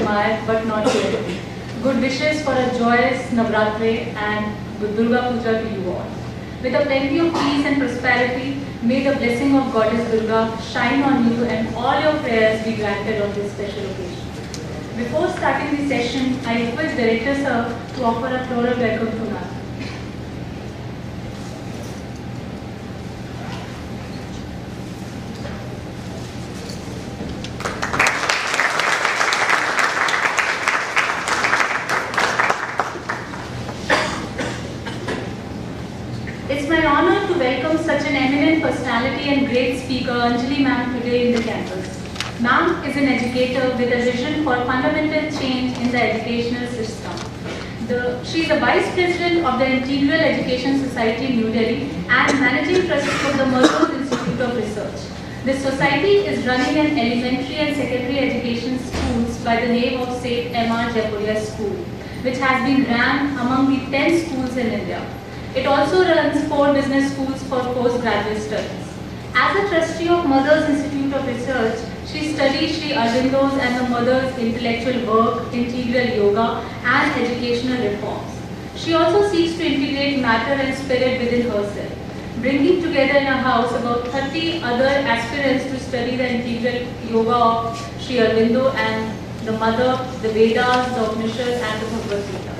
admire but not to envy. Good wishes for a joyous Navratri and Durga Puja to you all. With a plenty of peace and prosperity, may the blessing of Goddess Durga shine on you and all your prayers be granted on this special occasion. Before starting the session, I request Director Sir to offer a floral welcome to Nana. It's my honor to welcome such an eminent personality and great speaker, Anjali Ma'am, today in the campus. Ma'am is an educator with a vision for fundamental change in the educational system. She is the Vice President of the Integral Education Society, New Delhi, and Managing Trustee of the Murders Institute of Research. This society is running an elementary and secondary education schools by the name of St. M.R. Jaipuria School, which has been ranked among the 10 schools in India. It also runs 4 business schools for postgraduate studies. As a trustee of Mothers Institute of Research, she studies Sri Aurobindo's and the Mothers' intellectual work, integral yoga, and educational reforms. She also seeks to integrate matter and spirit within herself, bringing together in a house about 30 other aspirants to study the integral yoga of Sri Aurobindo and the Mother, the Vedas, the Upanishads, and the Bhagavad Gita.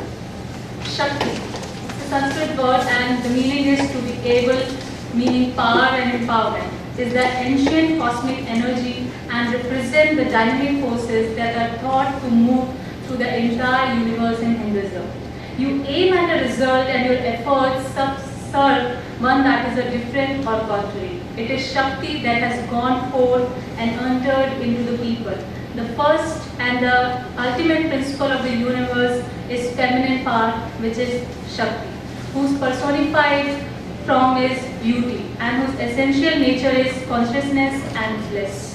Shakti. Sanskrit word and the meaning is to be able, meaning power and empowerment, is the ancient cosmic energy and represent the dynamic forces that are thought to move through the entire universe in Hinduism. You aim at a result and your efforts serve one that is a different or contrary. It is Shakti that has gone forth and entered into the people. The first and the ultimate principle of the universe is feminine power, which is Shakti, whose personified form is beauty and whose essential nature is consciousness and bliss.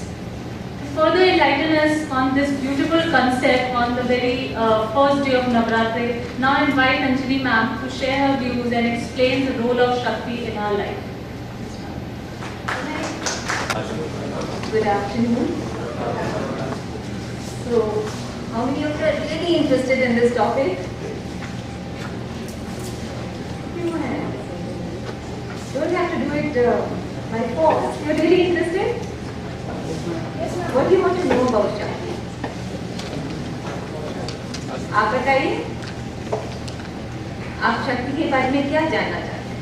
To further enlighten us on this beautiful concept on the very first day of Navratri, now invite Anjali Ma'am to share her views and explain the role of Shakti in our life. Good afternoon. So, how many of you are really interested in this topic? Don't have to do it by force. You're really interested? Yes, ma'am. What do you want to know about Shakti? आप बताइए, आप शक्ति के बारे में क्या जानना चाहते हैं?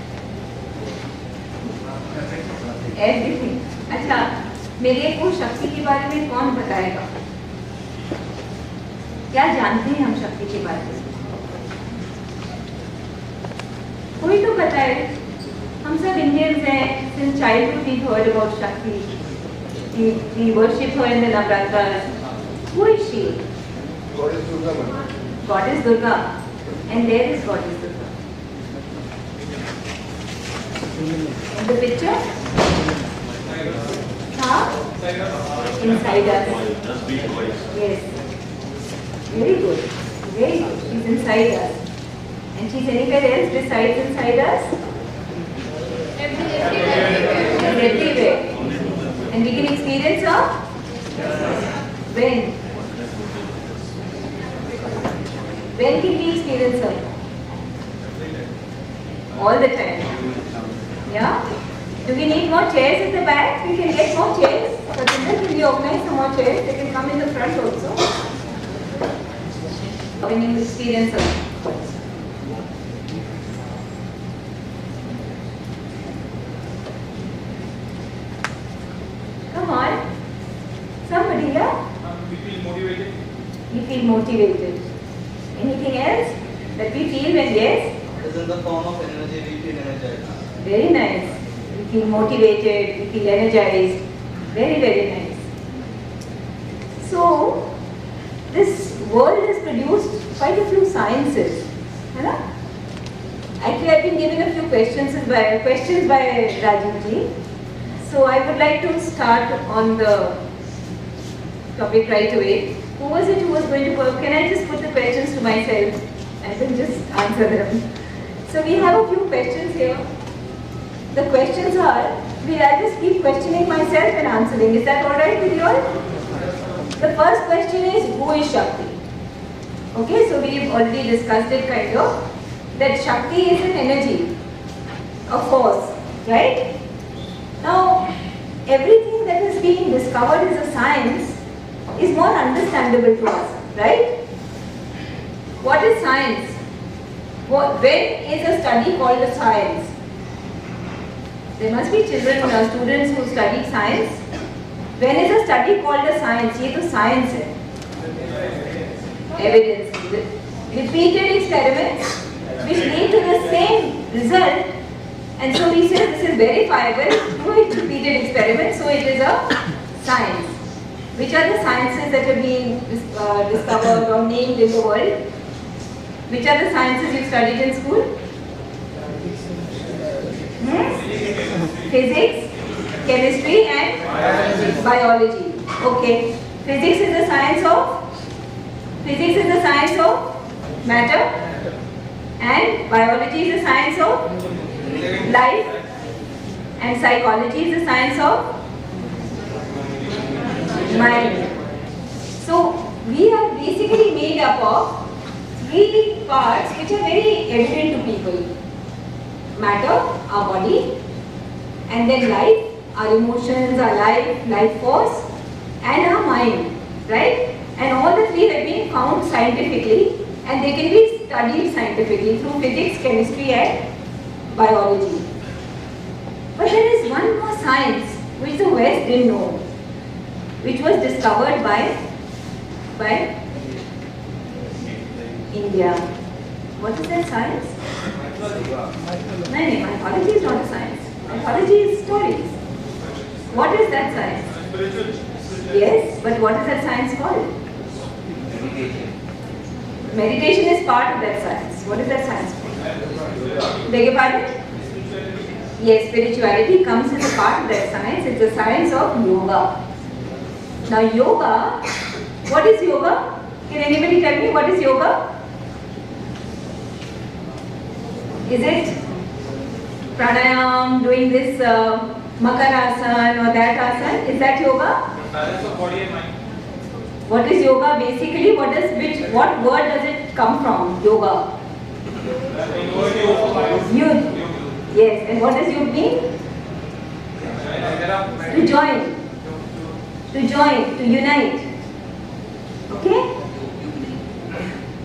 Everything. अच्छा, मेरे को शक्ति के बारे में कौन बताएगा? क्या जानते हैं हम शक्ति के बारे में? कोई तो बताए. हम सब Indians हैं. Since childhood we heard about Shakti. We worship her in the Navratras. Who is she? Goddess Durga. Goddess Durga. And there is Goddess Durga. In the picture? Huh? Inside us. Yes. Very good. Very good. She's inside us. And she's anywhere else besides inside us? Everywhere. And we can experience her? When? When can we experience her? All the time. Yeah? Do we need more chairs at the back? We can get more chairs. Satinder, can we organize some more chairs? They can come in the front also. When you experience her. Come on. Somebody here? We feel motivated. We feel motivated. Anything else that we feel when yes? It is in the form of energy, we feel energized. Very nice. We feel motivated, we feel energized. Very, very nice. So, this world has produced quite a few sciences. Right? Actually, I've been given a few questions by Rajiv ji. So, I would like to start on the topic right away. Who was it who was going to work? Can I just put the questions to myself and then just answer them? So, we have a few questions here. The questions are, I'll just keep questioning myself and answering. Is that alright with you all? The first question is, who is Shakti? Okay, so we've already discussed it kind of, that Shakti is an energy, a force, right? Now, everything that is being discovered as a science is more understandable to us, right? What is science? When is a study called a science? There must be children, students who study science. When is a study called a science? ये तो science है. Evidence. Repeated experiments which lead to the same result, and so we say this is verifiable through repeated experiments, so it is a science. Which are the sciences that have been discovered or named in the world? Which are the sciences you studied in school? Physics, chemistry and biology. Okay. Physics is the science of matter, and biology is the science of life, and psychology is the science of mind. So we are basically made up of three parts which are very evident to people. Matter, our body, and then life, our emotions, our life force, and our mind, right? And all the three have been found scientifically, and they can be studied scientifically through physics, chemistry and biology. But there is one more science which the West didn't know, which was discovered by India. What is that science? No, mythology is not a science. Mythology is stories. What is that science? Yes, but what is that science called? Meditation is part of that science. What is that science called? Beg your pardon? Yes, spirituality comes as a part of that science. It's the science of yoga. Now yoga, what is yoga? Can anybody tell me what is yoga? Is it pranayam, doing this makarasan or that asan? Is that yoga? Balance of body and mind. What is yoga basically? What word does it come from? Yoga. Yud. Yes. And what does yud mean? To join. To join. To unite. Okay?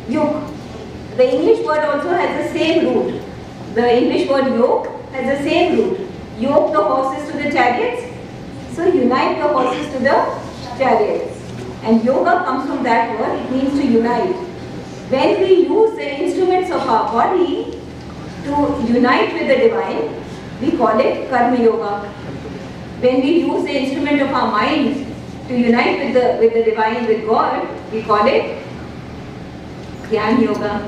Yuk. The English word also has the same root. The English word yoke has the same root. Yoke the horses to the chariots. So unite the horses to the chariots. And yoga comes from that word. It means to unite. When we use the instruments of our body to unite with the divine, we call it karma yoga. When we use the instrument of our mind to unite with the divine, with God, we call it dhyan yoga.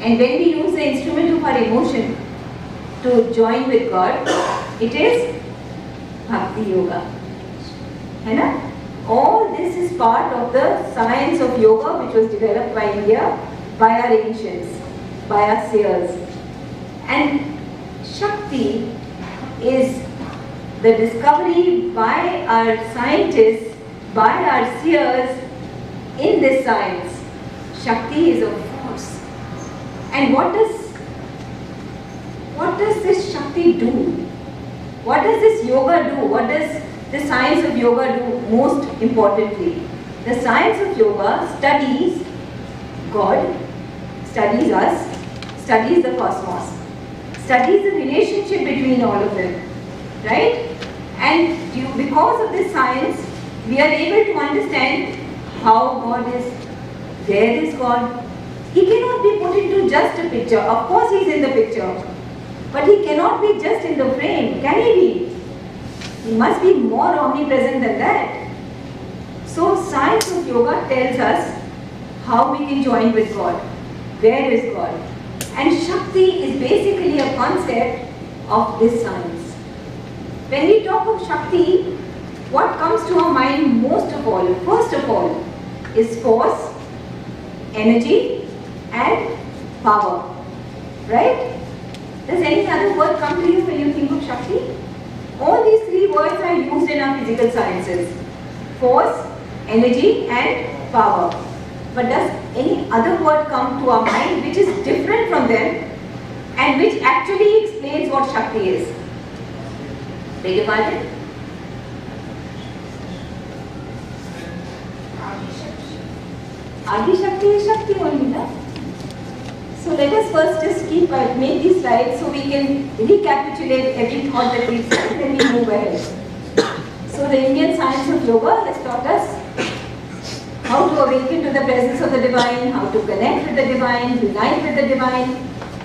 And when we use the instrument of our emotion to join with God, it is bhakti yoga. है ना? All this is part of the science of yoga which was developed by India, by our ancients, by our seers. And Shakti is the discovery by our scientists, by our seers in this science. Shakti is a force. And what does this Shakti do? What does this yoga do? What does the science of yoga do most importantly? The science of yoga studies God, studies us, studies the cosmos, studies the relationship between all of them, right? And because of this science, we are able to understand how God is. Where is God? He cannot be put into just a picture. Of course, He is in the picture, but He cannot be just in the frame. Can He be? He must be more omnipresent than that. So, science of yoga tells us how we can join with God. Where is God? And Shakti is basically a concept of this science. When we talk of Shakti, what comes to our mind most of all, first of all, is force, energy and power. Right? Does any other word come to you when you think of Shakti? All these three words are used in our physical sciences. Force, energy and power. But does any other word come to our mind which is different from them and which actually explains what Shakti is? Beg your pardon? Adi Shakti is Shakti only, na? So let us first just make these slides so we can recapitulate every thought that we've said and then we move ahead. So the Indian science of yoga has taught us how to awaken to the presence of the divine, how to connect with the divine, unite with the divine,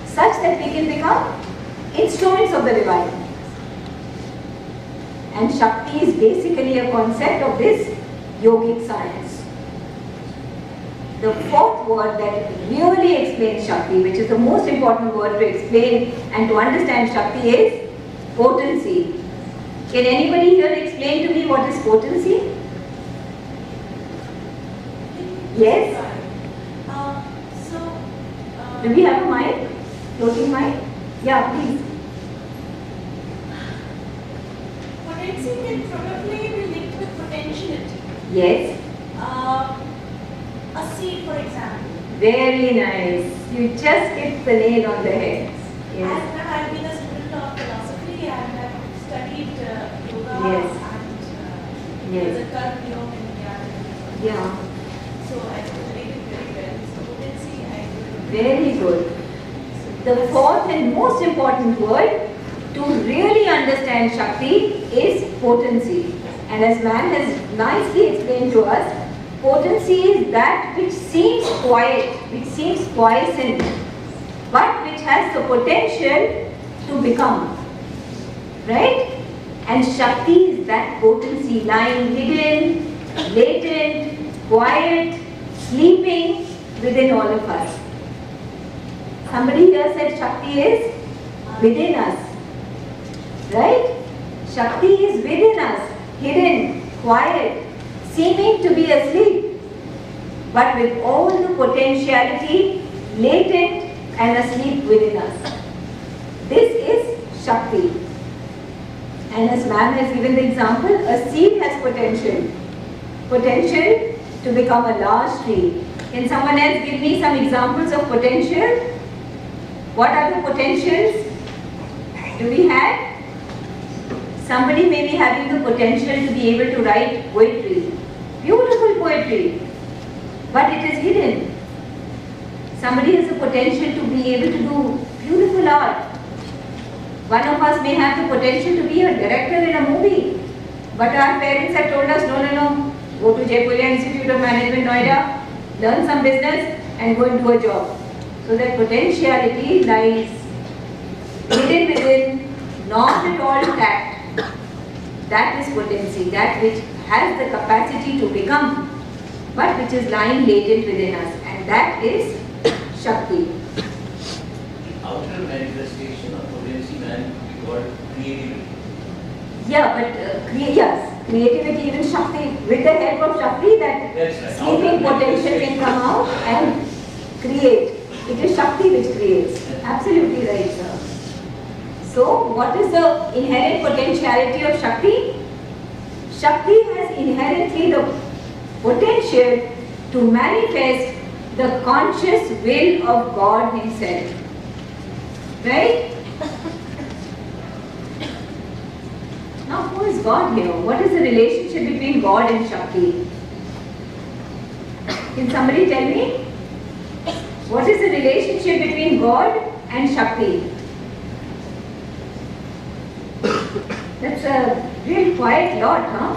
such that we can become instruments of the divine. And Shakti is basically a concept of this yogic science. The fourth word that really explains Shakti, which is the most important word to explain and to understand Shakti, is potency. Can anybody here explain to me what is potency? Yes? Do we have a mic? Floating mic? Yeah, please. Potency can probably be linked with potentiality. Yes? A seed, for example. Very nice. You just hit the nail on the head. Yes. I've been a student of philosophy and I've studied yoga Yes. and Yes. the Karma yoga and Jnana. Yeah. So I could relate it very well. So potency, I could. Very good. The fourth and most important word to really understand Shakti is potency. And as man has nicely explained to us, potency is that which seems quiet, which seems quiescent, but which has the potential to become. Right? And Shakti is that potency lying hidden, latent, quiet, sleeping within all of us. Somebody here said Shakti is within us. Right? Shakti is within us, hidden, quiet, seeming to be asleep, but with all the potentiality latent and asleep within us. This is Shakti. And as ma'am has given the example, a seed has potential. Potential to become a large tree. Can someone else give me some examples of potential? What are the potentials? Do we have? Somebody may be having the potential to be able to write poetry. Beautiful poetry. But it is hidden. Somebody has the potential to be able to do beautiful art. One of us may have the potential to be a director in a movie. But our parents have told us, no. Go to Jaipuria Institute of Management, Noida, learn some business and go and do a job. So that potentiality lies hidden within, not at all tapped. That is potency, that which has the capacity to become, but which is lying latent within us. And that is Shakti. Outer manifestation of potency man could be called creativity. Yeah, but yes, creativity, even Shakti, with the help of Shakti, that That's right. sleeping potential can come out and create. It is Shakti which creates. Absolutely right, sir. So, what is the inherent potentiality of Shakti? Shakti has inherently the potential to manifest the conscious will of God Himself. Right? Now, who is God here? What is the relationship between God and Shakti? Can somebody tell me? What is the relationship between God and Shakti? That's a real quiet lot, huh?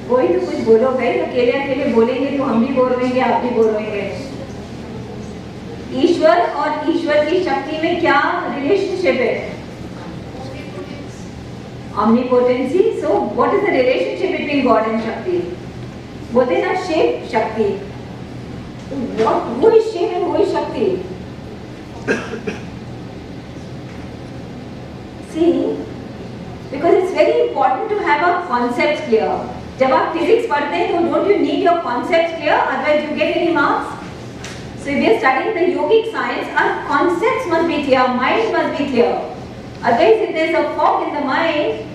कोई तो कुछ बोलो भाई, अकेले अकेले बोलेंगे तो हम भी बोल रहेंगे, आप भी बोल रहेंगे। ईश्वर और ईश्वर की शक्ति में क्या रिलेशनशिप है? Omnipotency. So, what is the relationship between God and Shakti? बोलते ना Shiv Shakti. What? Who is Shiv and who is Shakti? See, because it's very important to have our concepts clear. जब आप physics पढ़ते हैं तो don't you need your concepts clear? Otherwise you get any marks? So if we are studying the yogic science, our concepts must be clear, our mind must be clear. Otherwise, if there is a fog in the mind,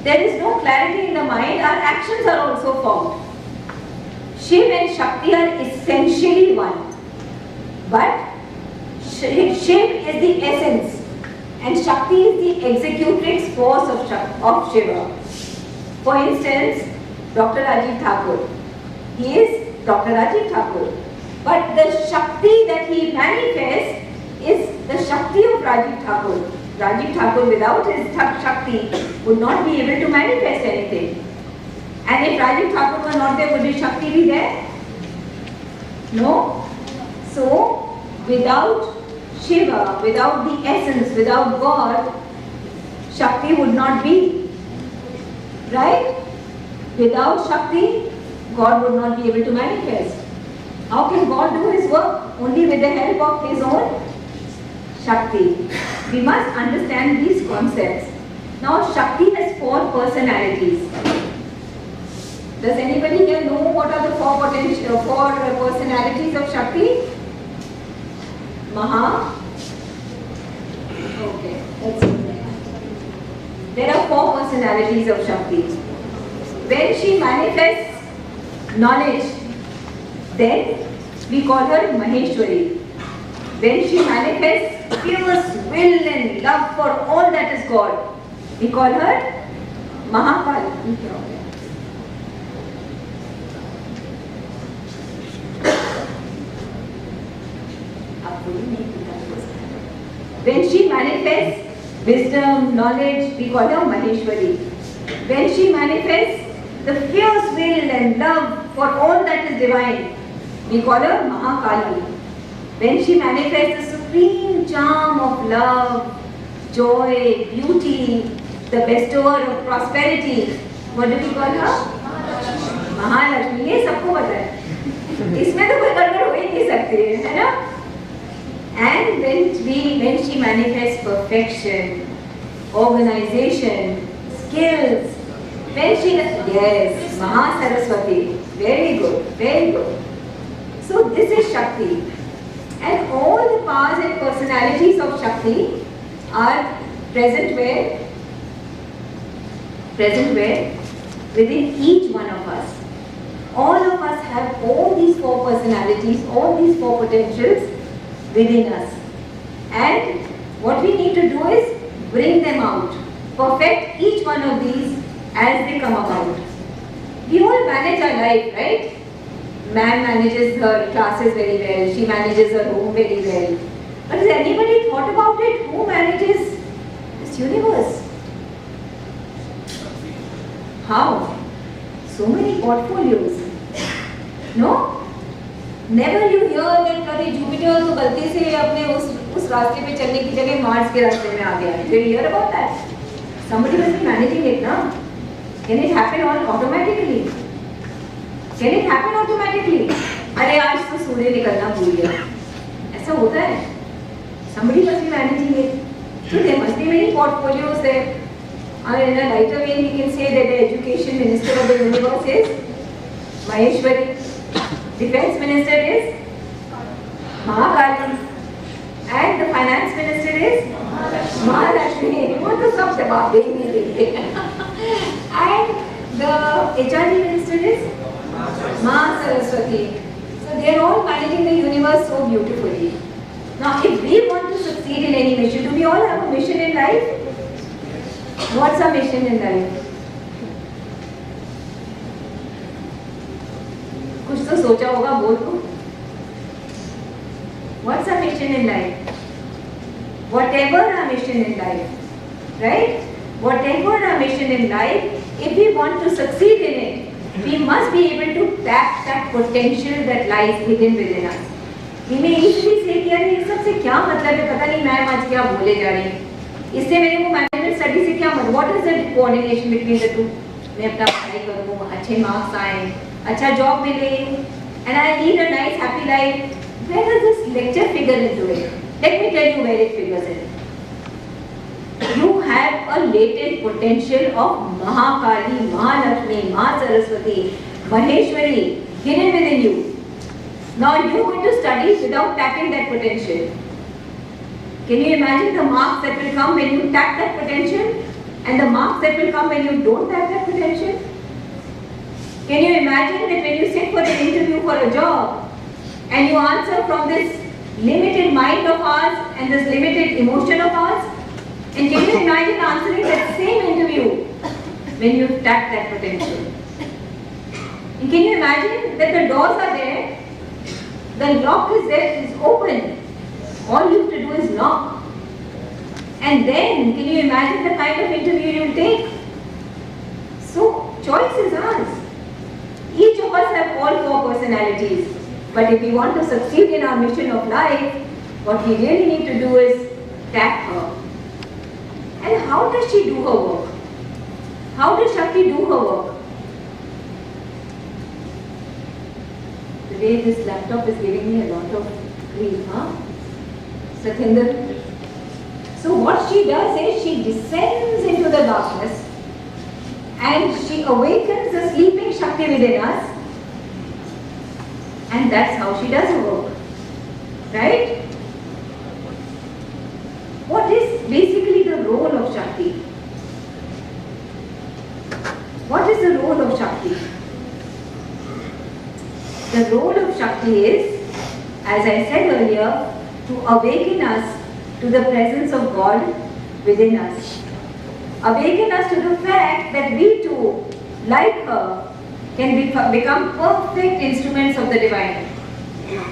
there is no clarity in the mind, our actions are also fogged. Shiv and Shakti are essentially one. But Shiv is the essence and Shakti is the executrix force of Shiva. For instance, Dr. Rajiv Thakur. He is Dr. Rajiv Thakur. But the Shakti that he manifests is the Shakti of Rajiv Thakur. Rajiv Thakur without his Shakti would not be able to manifest anything. And if Rajiv Thakur were not there, would his Shakti be there? No. So, without Shiva, without the essence, without God, Shakti would not be. Right? Without Shakti, God would not be able to manifest. How can God do his work? Only with the help of his own Shakti. We must understand these concepts. Now, Shakti has 4 personalities. Does anybody here know what are the 4 personalities of Shakti? Maha. Okay, let's see. There are 4 personalities of Shakti. When she manifests knowledge, then we call her Maheshwari. When she manifests fierce will and love for all that is God, we call her Mahakali. When she manifests wisdom, knowledge, we call her Maheshwari. When she manifests the fierce will and love for all that is divine, we call her Mahakali. When she manifests the supreme charm of love, joy, beauty, the bestower of prosperity, what do we call her? Mahalakshmi. ये सबको पता है. इसमें तो कोई गड़बड़ हो ही नहीं सकती है ना? And when she manifests perfection, organization, skills, when she, yes, Maha Saraswati, very good, very good. So this is Shakti. And all the powers and personalities of Shakti are present where? Present where? Within each one of us. All of us have all these 4 personalities, all these 4 potentials within us. And what we need to do is bring them out. Perfect each one of these as they come about. We all manage our life, right? Man manages her classes very well, she manages her home very well. But has anybody thought about it? Who manages this universe? How? So many portfolios. No? Never you hear that कभी Jupiter तो गलती से अपने उस रास्ते पे चलने की जगह मार्स के रास्ते में आ गया. Do you hear about that? Somebody must be managing it, na? Can it happen all automatically? Can it happen automatically? अरे आज तो सूर्य निकलना भूल गया. ऐसा होता है. Somebody must be managing it. So there must be many portfolios there. And in a lighter way, we can say that the education minister of the universe is Maheshwari. Defense minister is Mahakali. And the finance minister is Mahalakshmi. वो तो सब जवाब दे ही देंगे. And the HRD minister is Maha Saraswati. So they are all managing the universe so beautifully. Now, if we want to succeed in any mission, do we all have a mission in life? What's our mission in life? कुछ तो सोचा होगा, बोल दो. What's our mission in life? Whatever our mission in life, right? Whatever our mission in life, if we want to succeed in it, we must be able to tap that potential that lies hidden within us. We may easily say कि यार ये सब से क्या मतलब है, पता नहीं मैम आज क्या बोले जा रही हैं. इससे मेरे को मैनेजमेंट स्टडी से क्या मतलब? What is the coordination between the two? मैं अपना पढ़ाई करूँ, अच्छे मार्क्स आए, अच्छा जॉब मिले, and I lead a nice happy life. Where does this lecture figure into it? Let me tell you where it figures in. You have a latent potential of Mahakali, Mahalakshmi, Maha Saraswati, Maheshwari hidden within you. Now you are going to study without tapping that potential. Can you imagine the marks that will come when you tap that potential? And the marks that will come when you don't tap that potential? Can you imagine that when you sit for an interview for a job and you answer from this limited mind of ours and this limited emotion of ours? And can you imagine answering that same interview when you tap that potential? And can you imagine that the doors are there, the lock is there, it is open. All you have to do is knock. And then, can you imagine the kind of interview you will take? So, choice is ours. Each of us have all four personalities. But if we want to succeed in our mission of life, what we really need to do is tap her. And how does she do her work? How does Shakti do her work? Today this laptop is giving me a lot of grief, huh? Sathinder? So what she does is she descends into the darkness and she awakens the sleeping Shakti within us, and that's how she does her work. Right? What is basically the role of Shakti? What is the role of Shakti? The role of Shakti is, as I said earlier, to awaken us to the presence of God within us. Awaken us to the fact that we too, like her, can become perfect instruments of the divine.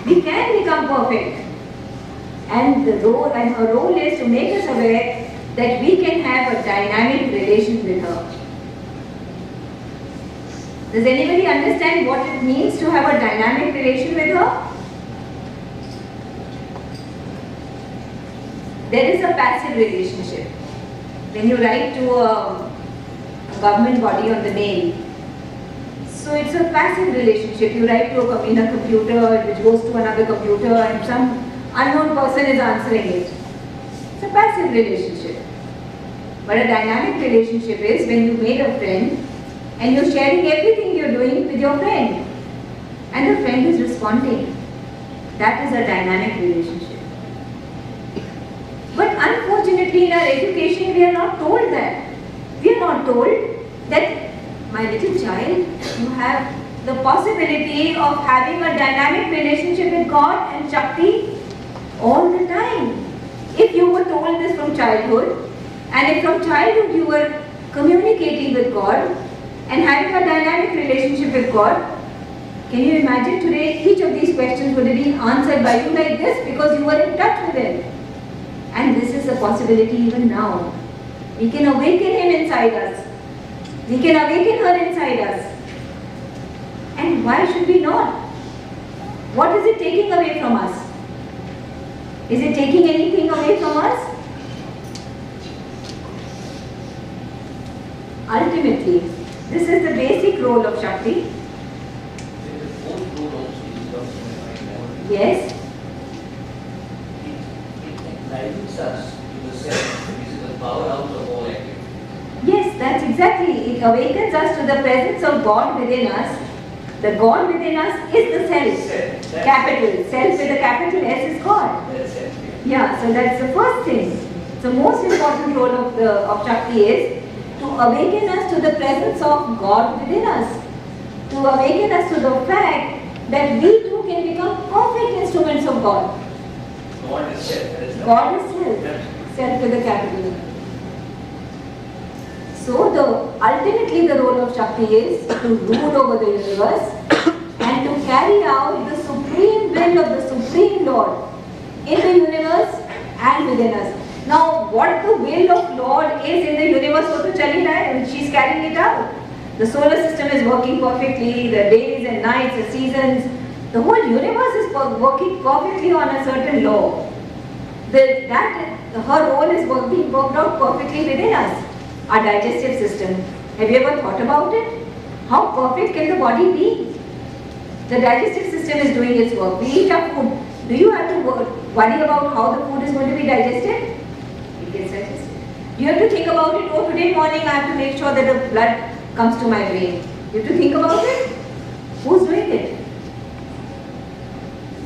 We can become perfect. And her role is to make us aware that we can have a dynamic relation with her. Does anybody understand what it means to have a dynamic relation with her? There is a passive relationship. When you write to a government body on the mail, so it's a passive relationship. You write to a computer which goes to another computer and some unknown person is answering it. It's a passive relationship. But a dynamic relationship is when you made a friend and you're sharing everything you're doing with your friend and the friend is responding. That is a dynamic relationship. But unfortunately in our education we are not told that. We are not told that, my little child, you have the possibility of having a dynamic relationship with God and Shakti all the time. If you were told this from childhood, and if from childhood you were communicating with God and having a dynamic relationship with God, can you imagine today each of these questions would have been answered by you like this because you were in touch with Him. And this is a possibility even now. We can awaken Him inside us. We can awaken her inside us. And why should we not? What is it taking away from us? Is it taking anything away from us? Ultimately, this is the basic role of Shakti. The fourth role also is also Yes? it enlightens us to the self, which is the power out of all activity. Yes, that's exactly. It awakens us to the presence of God within us. The God within us is the self. Capital. Self with a capital S is God. That's it. Yeah, so that's the first thing. The most important role of Shakti is to awaken us to the presence of God within us. To awaken us to the fact that we too can become perfect instruments of God. God is self. That is God is self. Self with a capital. So ultimately the role of Shakti is to rule over the universe and to carry out the supreme will of the Supreme Lord in the universe and within us. Now what the will of Lord is in the universe, so to chali raha hai, and she's carrying it out. The solar system is working perfectly, the days and nights, the seasons, the whole universe is working perfectly on a certain law. Her role is being worked out perfectly within us. Our digestive system. Have you ever thought about it? How perfect can the body be? The digestive system is doing its work. We eat our food. Do you have to worry about how the food is going to be digested? It gets digested. Do you have to think about it? Oh, today morning I have to make sure that the blood comes to my brain. You have to think about it? Who's doing it?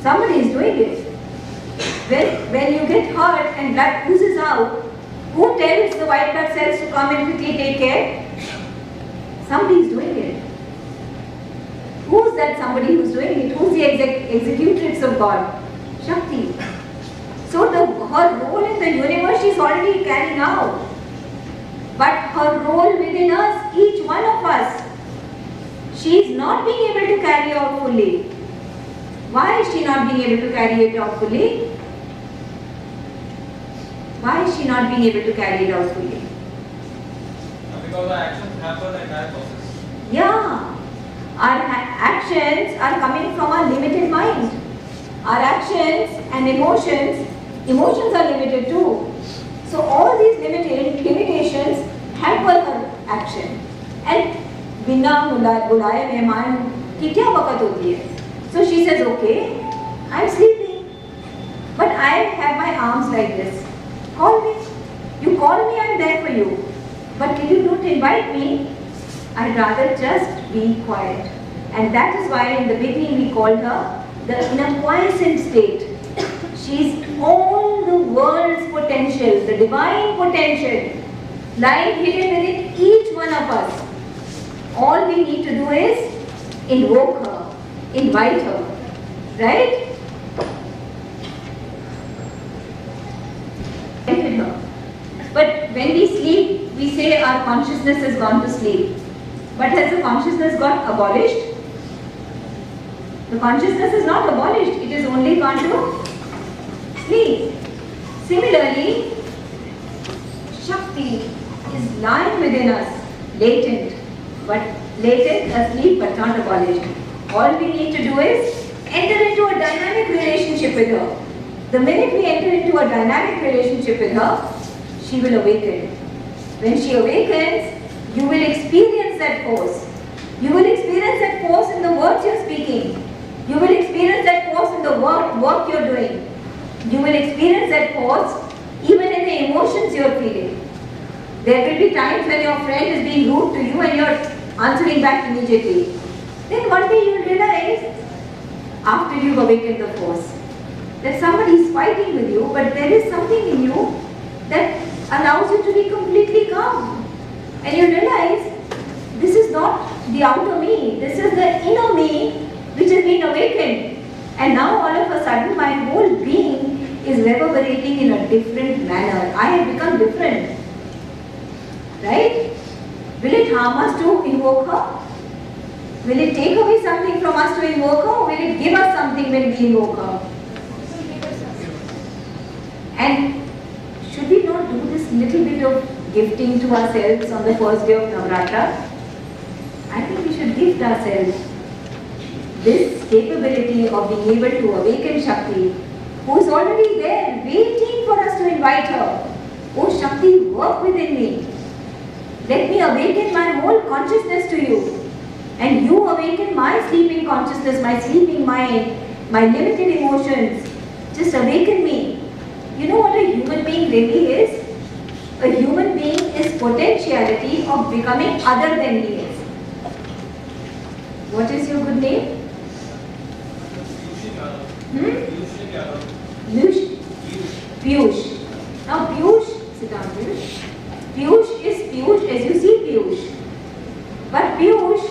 Somebody is doing it. When you get hurt and blood oozes out, who tells the white blood cells to come and quickly take care? Somebody is doing it. Who's that somebody who's doing it? Who's the executrix of God? Shakti. So her role in the universe she's already carrying out. But her role within us, each one of us, she is not being able to carry out fully. Why is she not being able to carry it out fully? Why is she not being able to carry it out fully? Because the actions happen in that process. Yeah, our actions are coming from our limited mind. Our actions and emotions are limited too. So all these limitations hamper her action. And बिना बुलाए मेहमान की क्या वक़्त होती है? So she says, okay, I'm sleeping, but I have my arms like this. Call me. You call me, I'm there for you. But if you don't invite me, I'd rather just be quiet. And that is why in the beginning we called her in a quiescent state. She's all the world's potential, the divine potential, lying hidden within each one of us. All we need to do is invoke her, invite her, right? But when we sleep, we say our consciousness has gone to sleep. But has the consciousness got abolished? The consciousness is not abolished, it is only gone to sleep. Similarly, Shakti is lying within us, latent, asleep but not abolished. All we need to do is enter into a dynamic relationship with her. The minute we enter into a dynamic relationship with her, she will awaken. When she awakens, you will experience that force. You will experience that force in the words you're speaking. You will experience that force in the work you're doing. You will experience that force even in the emotions you're feeling. There will be times when your friend is being rude to you and you're answering back immediately. Then one day you'll realize, after you've awakened the force, that somebody is fighting with you, but there is something in you that allows you to be completely calm. And you realize, this is not the outer me, this is the inner me which has been awakened. And now all of a sudden my whole being is reverberating in a different manner. I have become different. Right? Will it harm us to invoke her? Will it take away something from us to invoke her? Or will it give us something when we invoke her? And should we not do this little bit of gifting to ourselves on the first day of Navratra? I think we should gift ourselves this capability of being able to awaken Shakti, who is already there, waiting for us to invite her. Oh Shakti, work within me. Let me awaken my whole consciousness to you. And you awaken my sleeping consciousness, my sleeping mind, my limited emotions. Just awaken me. You know what a human being really is? A human being is potentiality of becoming other than he is. What is your good name? Piyush. Now Piyush, sit down Piyush. Piyush is Piyush as you see Piyush. But Piyush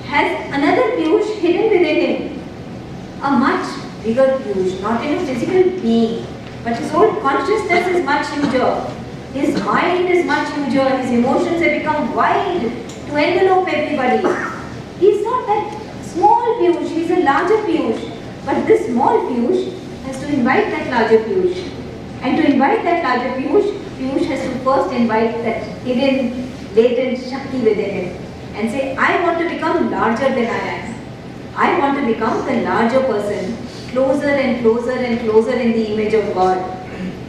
has another Piyush hidden within him. A much bigger Piyush, not in a physical being. But his whole consciousness is much huger. His mind is much huger. His emotions have become wide to envelope everybody. He's not that small Piyush, he's a larger Piyush. But this small Piyush has to invite that larger Piyush. And to invite that larger Piyush, Piyush has to first invite that hidden, latent Shakti within him. And say, I want to become larger than I am. I want to become the larger person. Closer and closer and closer in the image of God.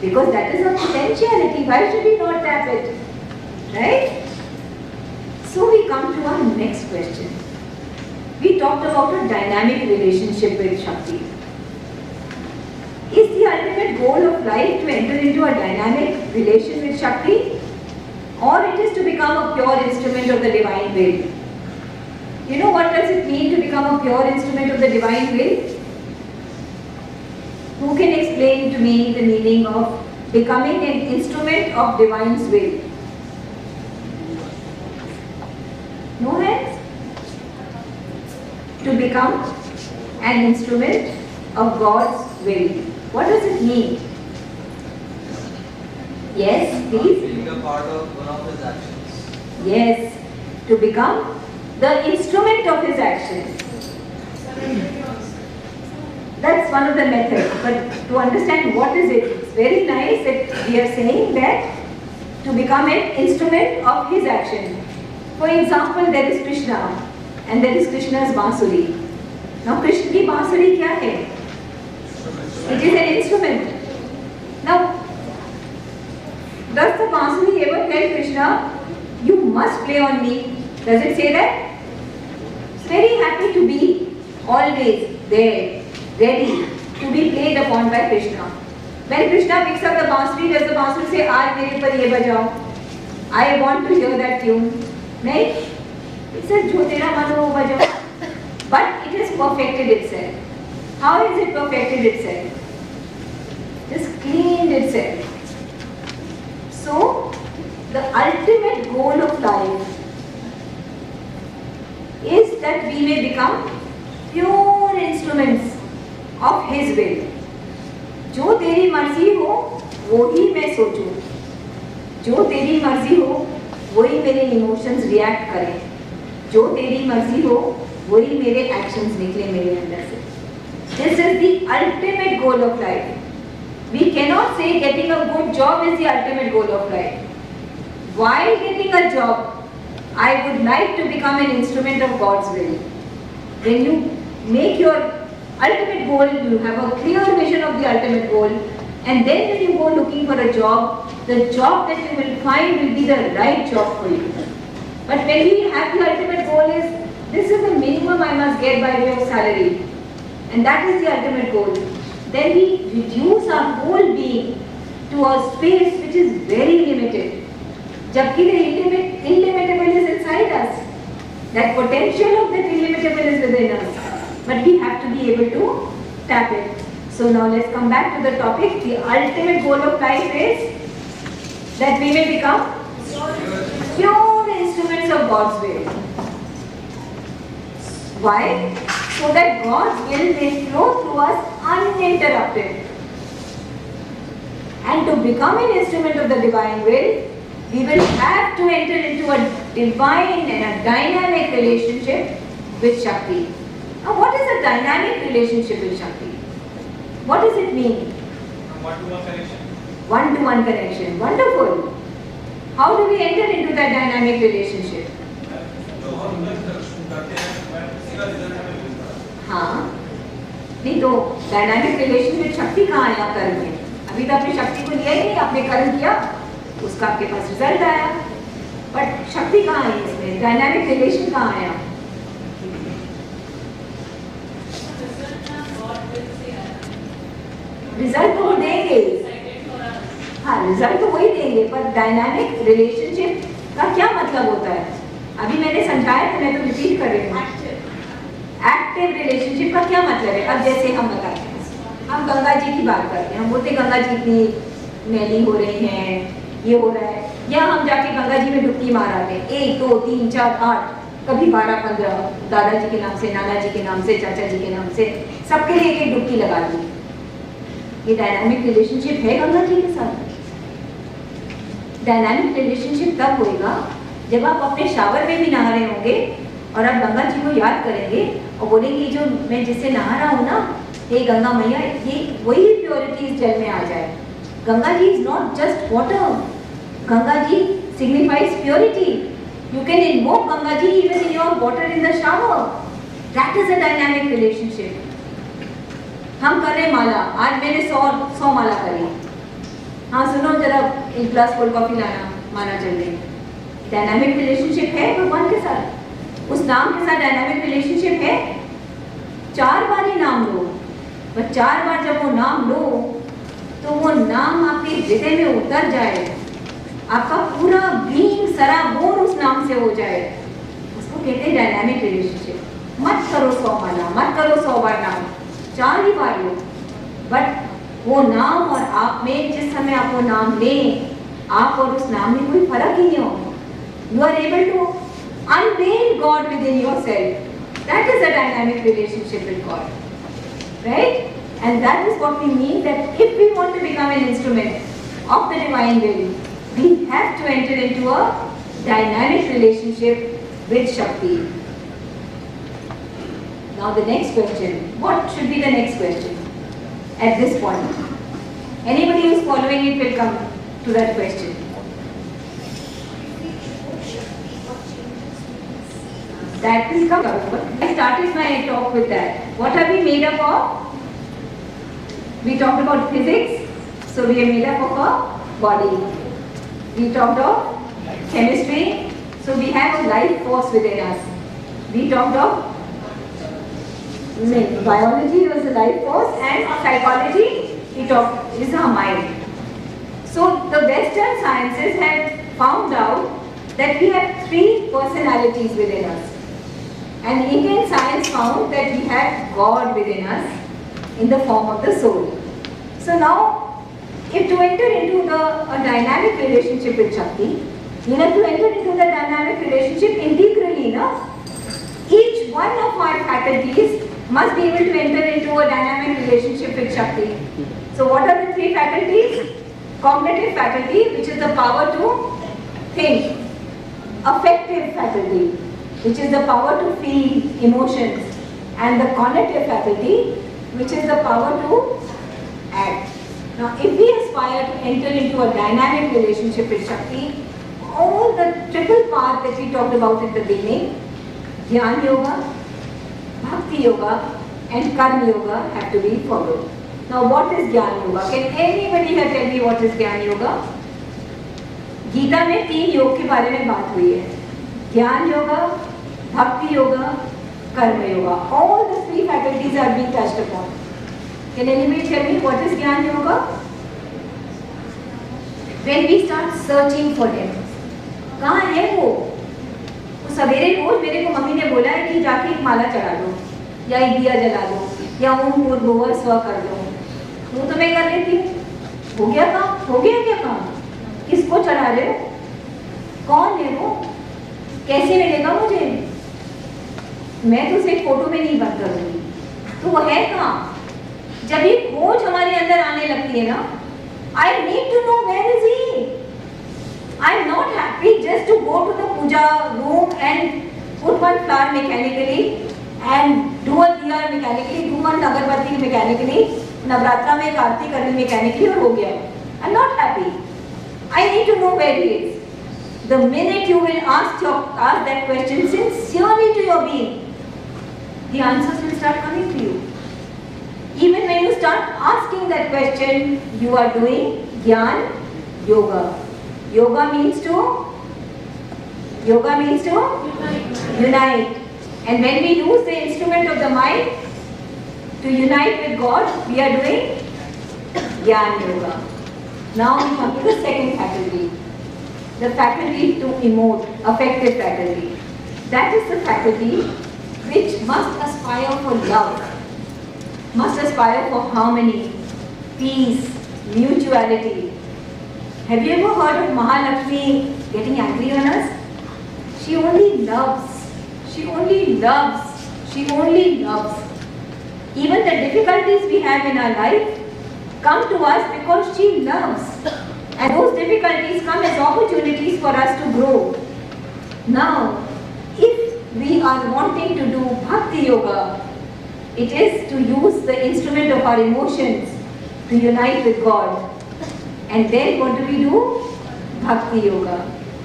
Because that is our potentiality. Why should we not tap it? Right? So we come to our next question. We talked about a dynamic relationship with Shakti. Is the ultimate goal of life to enter into a dynamic relation with Shakti? Or it is to become a pure instrument of the divine will? You know what does it mean to become a pure instrument of the divine will? Who can explain to me the meaning of becoming an instrument of divine's will? No hands? To become an instrument of God's will. What does it mean? Yes, Not please. being a part of one of his actions. Yes, to become the instrument of his action. That's one of the methods. But to understand what is it, it's very nice that we are saying that to become an instrument of his action. For example, there is Krishna and there is Krishna's Bansuri. Now Krishna ki Bansuri kya hai? It is an instrument. Now, does the Bansuri ever tell Krishna, you must play on me? Does it say that? It's very happy to be always there, ready to be played upon by Krishna. When Krishna picks up the Bansuri, does the Bansuri say, aaj mere par ye bajao? I want to hear that tune. Nahin? It says, jo tera man ho wo bajao. But it has perfected itself. How is it perfected itself? Just cleaned itself. So, the ultimate goal of life is that we may become pure instruments of His will. जो तेरी मर्जी हो वो ही मैं सोचूं, जो तेरी मर्जी हो वही मेरे इमोशंस रिएक्ट करें, जो तेरी मर्जी हो वही मेरे एक्शंस निकले मेरे अंदर से. This is the ultimate goal of life. We cannot say getting a good job is the ultimate goal of life. While getting a job, I would like to become an instrument of God's will. When you make your ultimate goal, you have a clear vision of the ultimate goal, and then when you go looking for a job, the job that you will find will be the right job for you. But when we have the ultimate goal is, this is the minimum I must get by way of salary, and that is the ultimate goal, then we reduce our whole being to a space which is very limited. Jabki the illimitable is inside us. That potential of that illimitable is within us. But we have to be able to tap it. So now let's come back to the topic. The ultimate goal of life is that we may become pure instruments of God's will. Why? So that God's will may flow through us uninterrupted. And to become an instrument of the divine will, we will have to enter into a divine and a dynamic relationship with Shakti. Now, what is a dynamic relationship with Shakti? What does it mean? One-to-one connection. One-to-one connection. Wonderful. How do we enter into that dynamic relationship? जो हम करते हैं वह किसी का result हमें मिलता है. हाँ. नहीं तो डायनामिक रिलेशन में शक्ति कहाँ आया कर्म में? अभी तो आपने शक्ति को लिया ही नहीं, आपने कर्म किया, उसका आपके पास रिजल्ट आया. बट शक्ति कहाँ आई इसमें? डायनामिक रिलेशन कहाँ आया? रिजल्ट तो वो देंगे. हाँ, रिजल्ट तो वही देंगे, पर डायनामिक रिलेशनशिप का क्या मतलब होता है? अभी मैंने समझाया था, मैं तो रिपीट कर रही हूँ. एक्टिव रिलेशनशिप का क्या मतलब है? अब जैसे हम बताते हैं, हम गंगा जी की बात करते हैं, हम बोलते गंगा जी इतनी मैली हो रही हैं, ये हो रहा है, या हम जाके गंगा जी में डुबकी मार आते हैं, 1 2 3 4 8, कभी 12 15, दादाजी के नाम से, नाना जी के नाम से, चाचा जी के नाम से, सबके लिए एक डुबकी लगा दी. ये डायनामिक रिलेशनशिप है गंगा जी के साथ? डायनामिक रिलेशनशिप तब होएगा जब आप अपने शावर में भी नहा रहे होंगे और आप गंगा जी को याद करेंगे और बोलेंगे जो मैं जिससे नहा रहा हूँ ना, हे गंगा मैया, ये वही प्योरिटी इस जल में आ जाए. Ganga ji is not just water. Ganga ji signifies purity. You can invoke Ganga ji even in your water in the shower. That is a dynamic relationship. हम कर रहे माला, आज मैंने 100 माला करी. हाँ सुनो जरा, एक ग्लास कोल्ड कॉफी लाना, माला चल रही. डायनामिक रिलेशनशिप है भगवान के साथ. उस नाम के साथ डायनामिक रिलेशनशिप है. 4 बार ही नाम लो, पर 4 बार जब वो नाम लो तो वो नाम आपके हृदय में उतर जाए, आपका पूरा बीइंग सराबोर उस नाम से हो जाए. उसको कहते हैं डायनामिक रिलेशनशिप. मत करो 100 माला, मत करो 100 बार नाम, 4 ही बार लो. बट वो नाम और आप में, जिस समय आप वो नाम लें, आप और उस नाम में कोई फर्क ही नहीं होगा. You are able to unveil God within yourself. That is a dynamic relationship with God, right? And that is what we mean, that if we want to become an instrument of the divine will, we have to enter into a dynamic relationship with Shakti. Now the next question, what should be the next question at this point? Anybody who is following it will come to that question. That will come over. I started my talk with that. What are we made up of? We talked about physics, so we are made up of a body. We talked of chemistry, so we have a life force within us. We talked of biology was a life force, and psychology, we talked is our mind. So the Western sciences have found out that we have three personalities within us. And Indian science found that we have God within us in the form of the soul. So now, if to enter into a dynamic relationship with Shakti, we have to enter into the dynamic relationship integrally. No? Each one of our faculties must be able to enter into a dynamic relationship with Shakti. So what are the three faculties? Cognitive faculty, which is the power to think. Affective faculty, which is the power to feel emotions. And the cognitive faculty, which is the power to act. Now, if we aspire to enter into a dynamic relationship with Shakti, all the triple path that we talked about at the beginning, Jnana Yoga, Bhakti Yoga and Karma Yoga have to be followed. Now, what is Jnana Yoga? Can anybody here tell me what is Jnana Yoga? Gita में 3 योग के बारे में बात हुई है. ज्ञान योगा, भक्ति योगा, कर्म yoga. All the three faculties are being touched upon. Can anybody tell me what is Jnana Yoga? When we start searching for him, कहाँ है वो? तो सवेरे रोज मेरे को मम्मी ने बोला है कि जाके एक माला चढ़ा दो, या एक दिया जला दो, या ओम भूर्भुवः स्व कर दो. वो तो मैं कर लेती हूँ. हो गया काम? हो गया क्या काम? किसको चढ़ा रहे हो? कौन है वो? कैसे मिलेगा मुझे? मैं तो सिर्फ फोटो में नहीं बंद करूंगी. तो वो है कहाँ? जब ये खोज हमारे अंदर आने लगती है ना, I need to know where is he. I am not happy just to go to the puja room and put one flower mechanically and do a diya mechanically, do one agarbatti mechanically, Navratra में एक आरती करनी mechanically और हो गया. I am not happy. I need to know where he is. The minute you will ask that question sincerely to your being, the answers will start coming to you. Even when you start asking that question, you are doing Jnana Yoga. Yoga means to unite. And when we use the instrument of the mind to unite with God, we are doing Jnana Yoga. Now we come to the second faculty, the faculty to emote, affective faculty. That is the faculty which must aspire for love, must aspire for harmony, peace, mutuality. Have you ever heard of Mahalakshmi getting angry on us? She only loves, she only loves, she only loves. Even the difficulties we have in our life come to us because she loves. And those difficulties come as opportunities for us to grow. Now, if we are wanting to do Bhakti Yoga, it is to use the instrument of our emotions to unite with God. And then what do we do? Bhakti Yoga.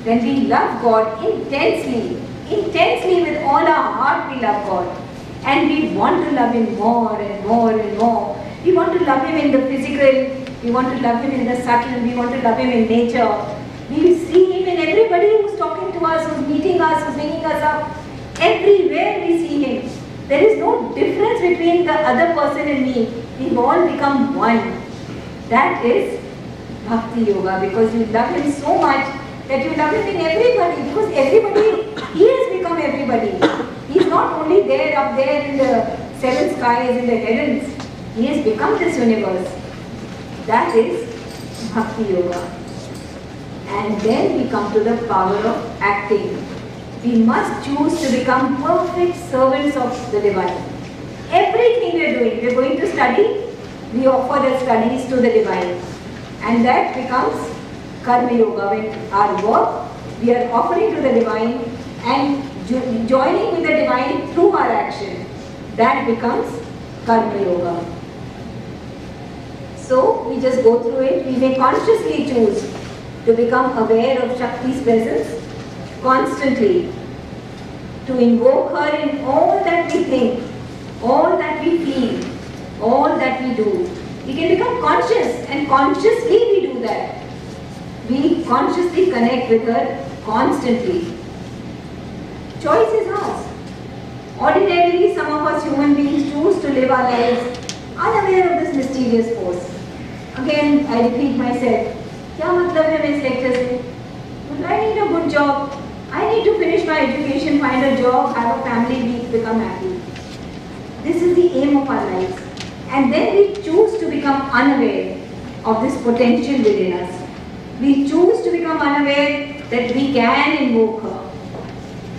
When we love God intensely, intensely with all our heart we love God. And we want to love Him more and more and more. We want to love Him in the physical, we want to love Him in the subtle, we want to love Him in nature. We see Him in everybody who's talking to us, who's meeting us, who's waking us up. Everywhere we see Him. There is no difference between the other person and me. We've all become one. That is Bhakti Yoga, because you love Him so much that you love Him in everybody, because everybody, He has become everybody. He's not only there up there in the seven skies, in the heavens. He has become this universe. That is Bhakti Yoga. And then we come to the power of acting. We must choose to become perfect servants of the Divine. Everything we are doing, we are going to study, we offer the studies to the Divine. and that becomes Karma Yoga. When our work, we are offering to the divine and joining with the divine through our action. That becomes Karma Yoga. So we just go through it. We may consciously choose to become aware of Shakti's presence constantly, to invoke her in all that we think, all that we feel, all that we do. We can become conscious, and consciously we do that. We consciously connect with her constantly. Choice is ours. Ordinarily, some of us human beings choose to live our lives unaware of this mysterious force. Again, I repeat myself. क्या मतलब है मेरे lecture से? I need a good job. I need to finish my education, find a job, have a family, become happy. This is the aim of our lives. And then we choose to become unaware of this potential within us. We choose to become unaware that we can invoke her.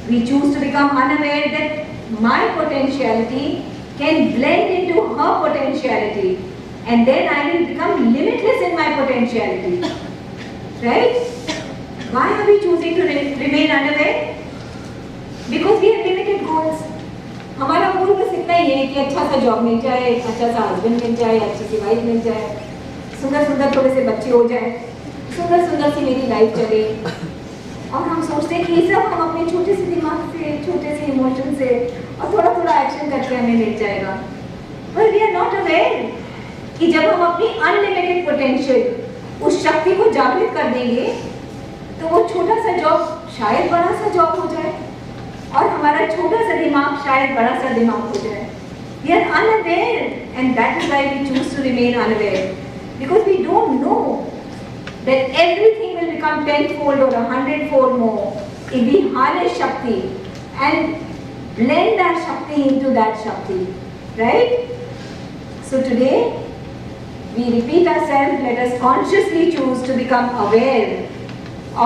We choose to become unaware that my potentiality can blend into her potentiality. And then I will become limitless in my potentiality. Right? Why are we choosing to remain unaware? Because we have limited goals. हमारा गोल बस इतना ही है कि अच्छा सा job मिल जाए, अच्छा सा हस्बैंड मिल जाए, अच्छी सी वाइफ मिल जाए, सुंदर सुंदर थोड़े से बच्चे हो जाए, सुंदर सुंदर सी मेरी लाइफ चले। और हम सोचते हैं कि ये सब हम अपने छोटे से दिमाग से, छोटे से इमोशन से और थोड़ा थोड़ा एक्शन करके हमें मिल जाएगा। पर वी आर नॉट अवेयर कि जब हम अपनी अनलिमिटेड पोटेंशियल, उस शक्ति को जागृत कर देंगे, तो वो छोटा सा जॉब शायद बड़ा सा जॉब हो जाए, और हमारा छोटा सा दिमाग शायद बड़ा सा दिमाग हो जाए। We are unaware, and that is why we choose to remain unaware, because we don't know that everything will become tenfold or 100-fold more if we harness Shakti and blend our Shakti into that Shakti, right? So today we repeat ourselves. Let us consciously choose to become aware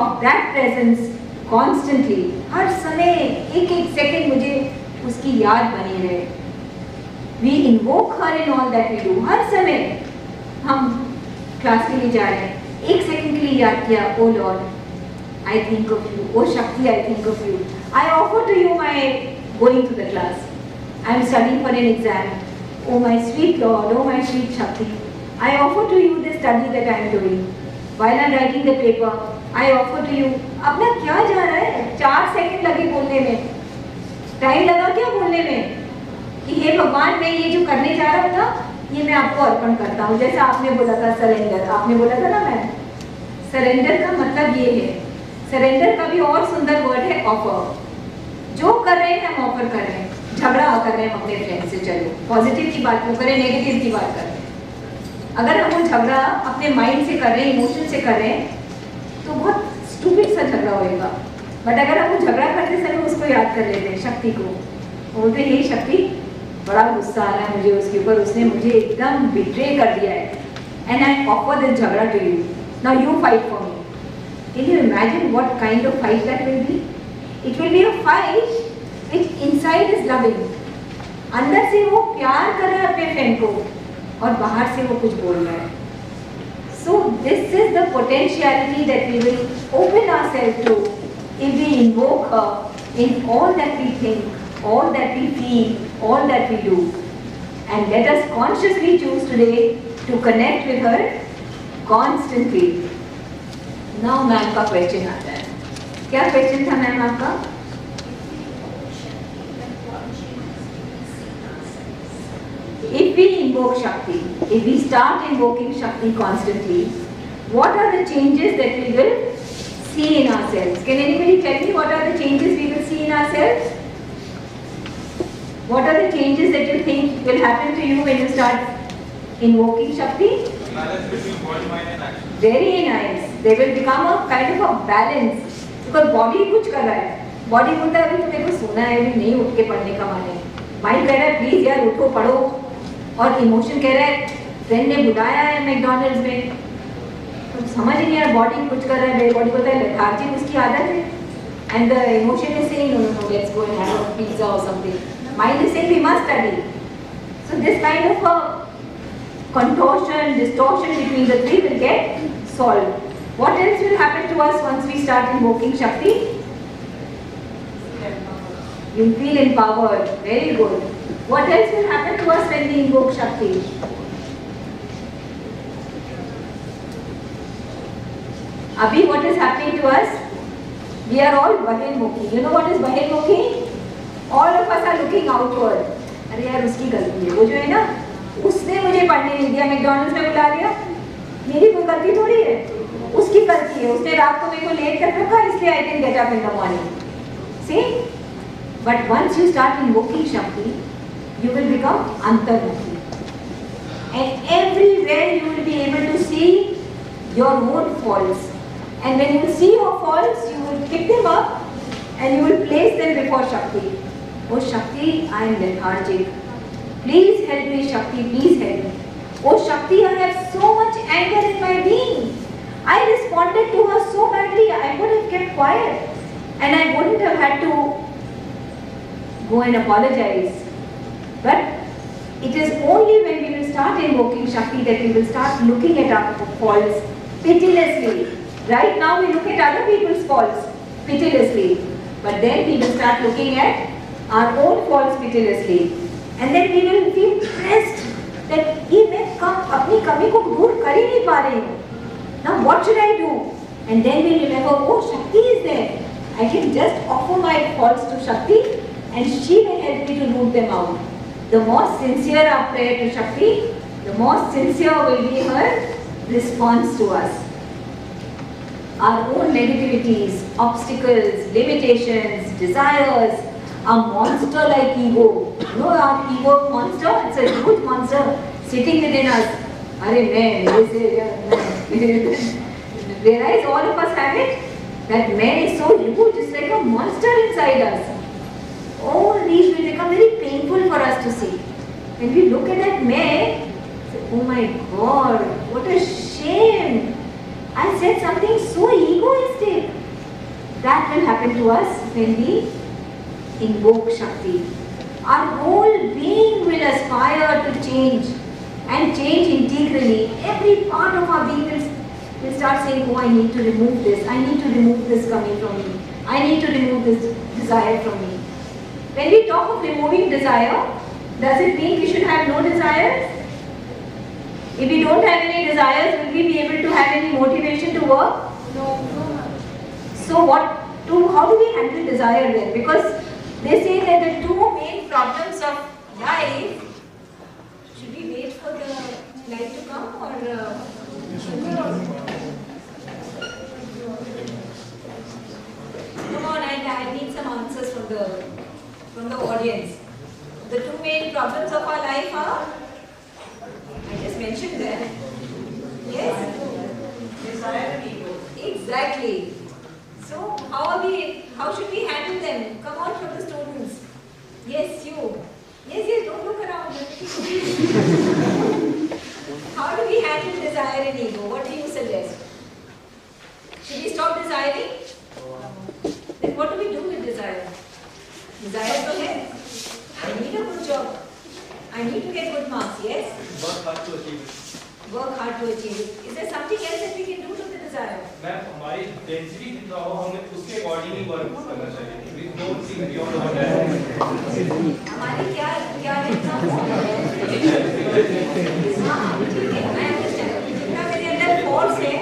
of that presence constantly. हर समय एक एक second मुझे उसकी याद बनी रहे. We invoke her in all that we do. हर समय हम क्लास के लिए जा रहे हैं, एक सेकंड के लिए याद किया, O lord, I think of you. O Shakti, I think of you. I offer to you my going to the class. I am studying for an exam. Oh my sweet Lord, oh my sweet Shakti, I offer to you the study that I am doing. While I am writing the paper, I offer to you. अपना क्या जा रहा है? 4 second लगे बोलने में, time लगा क्या बोलने में, कि हे भगवान, मैं ये जो करने जा रहा हूँ ना, ये मैं आपको अर्पण करता हूँ. जैसा आपने बोला था सरेंडर, आपने बोला था ना मैम, सरेंडर का मतलब ये है. सरेंडर का भी और सुंदर वर्ड है ऑफर. जो कर रहे हैं हम ऑफर कर रहे हैं. झगड़ा कर रहे हैं हम अपने फ्रेंड से, चलो पॉजिटिव की बात क्यों करें, नेगेटिव की बात करें. अगर हम वो झगड़ा अपने माइंड से कर रहे हैं, इमोशन से कर रहे हैं, तो बहुत स्टूपिड सा झगड़ा होएगा. बट अगर हम वो झगड़ा करते समय उसको याद कर लेते हैं, शक्ति को, बोलते हे शक्ति, बड़ा गुस्सा आ रहा है मुझे उसके ऊपर, उसने मुझे एकदम बिट्रे कर दिया है, एंड आई ऑफर दिस झगड़ा to you, now you fight for me. Can you imagine what kind of fight that will be? It will be a fight which inside is loving. अंदर से वो प्यार कर रहा है अपने फ्रेंड को, और बाहर से वो कुछ बोल रहा है. So this is the potentiality that we will open ourselves to if we invoke her in all that we think, all that we feel, all that we do. And let us consciously choose today to connect with her constantly. Now ma'am का question आता है. क्या question था ma'am आपका? If we invoke Shakti, if we start invoking Shakti constantly, what are the changes that we will see in ourselves? Can anybody tell me what are the changes we will see in ourselves? What are the changes that you think will happen to you when you start invoking Shakti? Balance between body, mind and action. Very nice. There will become a kind of a balance. Because body कुछ कर रहा है. Body बोलता है अभी तो मेरे को सोना है, अभी नहीं उठ के पढ़ने का मन है. Mind कह रहा है प्लीज यार उठो पढ़ो. और इमोशन कह रहा है फ्रेंड ने बुलाया है मैकडॉनल्ड्स में, तो समझ ही नहीं यार, बॉडी कुछ कर रहा है, बॉडी बोलता है लेथार्जी उसकी आदत है, and the emotion is saying no no no let's go and have a pizza और something. Mind is saying we must study. So this kind of contortion, distortion between the three will get solved. What else will happen to us once we start invoking Shakti? You feel empowered. Very good. What else will happen to us when we invoke Shakti? Abhi, what is happening to us? We are all Bahirmukhi. You know what is Bahirmukhi? All of us are looking outward. अरे यार उसकी गलती है, वो जो है ना, उसने मुझे पढ़ने नहीं दिया, मैकडॉनल्ड्स में बुला लिया, मेरी कोई गलती थोड़ी है, उसकी गलती है, उसने रात को मेरे को लेट कर रखा, इसलिए I didn't get up in the morning. See? But once you start invoking Shakti, you will become Antarmukhi. And everywhere you will be able to see your own faults. And when you see your faults, you will pick them up and you will place them before Shakti. Oh Shakti, I am lethargic. Please help me, Shakti, please help me. Oh Shakti, I have so much anger in my being. I responded to her so badly, I could have kept quiet. And I wouldn't have had to go and apologize. But it is only when we will start invoking Shakti that we will start looking at our faults pitilessly. Right now we look at other people's faults pitilessly. But then we will start looking at our own faults pitilessly. And then we will feel pressed that ये मैं अपनी कमी को दूर कर ही नहीं पा रही हूँ. Now what should I do? And then we remember, oh Shakti is there. I can just offer my faults to Shakti and she will help me to root them out. The more sincere our prayer to Shakti, the more sincere will be her response to us. Our own negativities, obstacles, limitations, desires, a monster like ego. You know our ego monster? It's a huge monster sitting within us. Realize all of us have it? That man is so huge, it's like a monster inside us. All these will become very painful for us to see. When we look at that man, say, oh my God, what a shame. I said something so egoistic. That will happen to us when we invoke Shakti. Our whole being will aspire to change and change integrally. Every part of our being will start saying, oh, I need to remove this. I need to remove this coming from me. I need to remove this desire from me. When we talk of removing desire, does it mean we should have no desires? If we don't have any desires, will we be able to have any motivation to work? No. So how do we handle desire then? Because they say that the two main problems of life, should we wait for the light to come or come on, I need some answers from the audience. The two main problems of our life are, I just mentioned them. Yes? Desire and ego. Exactly. So how should we handle them? Come on from the students. Yes, you. Yes, don't look around. How do we handle desire and ego? What do you suggest? Should we stop desiring? Then what do we do with desire? Desire to get. I need a good job. I need to get good marks, yes? Work hard to achieve it. Work hard to achieve it. Is there something else that we can do to the desire? Ma'am हमारी density जितना हो हमें उसके according ही work करना चाहिए. We don't think beyond our density. हमारी क्या जितना हो? हाँ, ठीक है, I understand. जितना मेरे अंदर force है,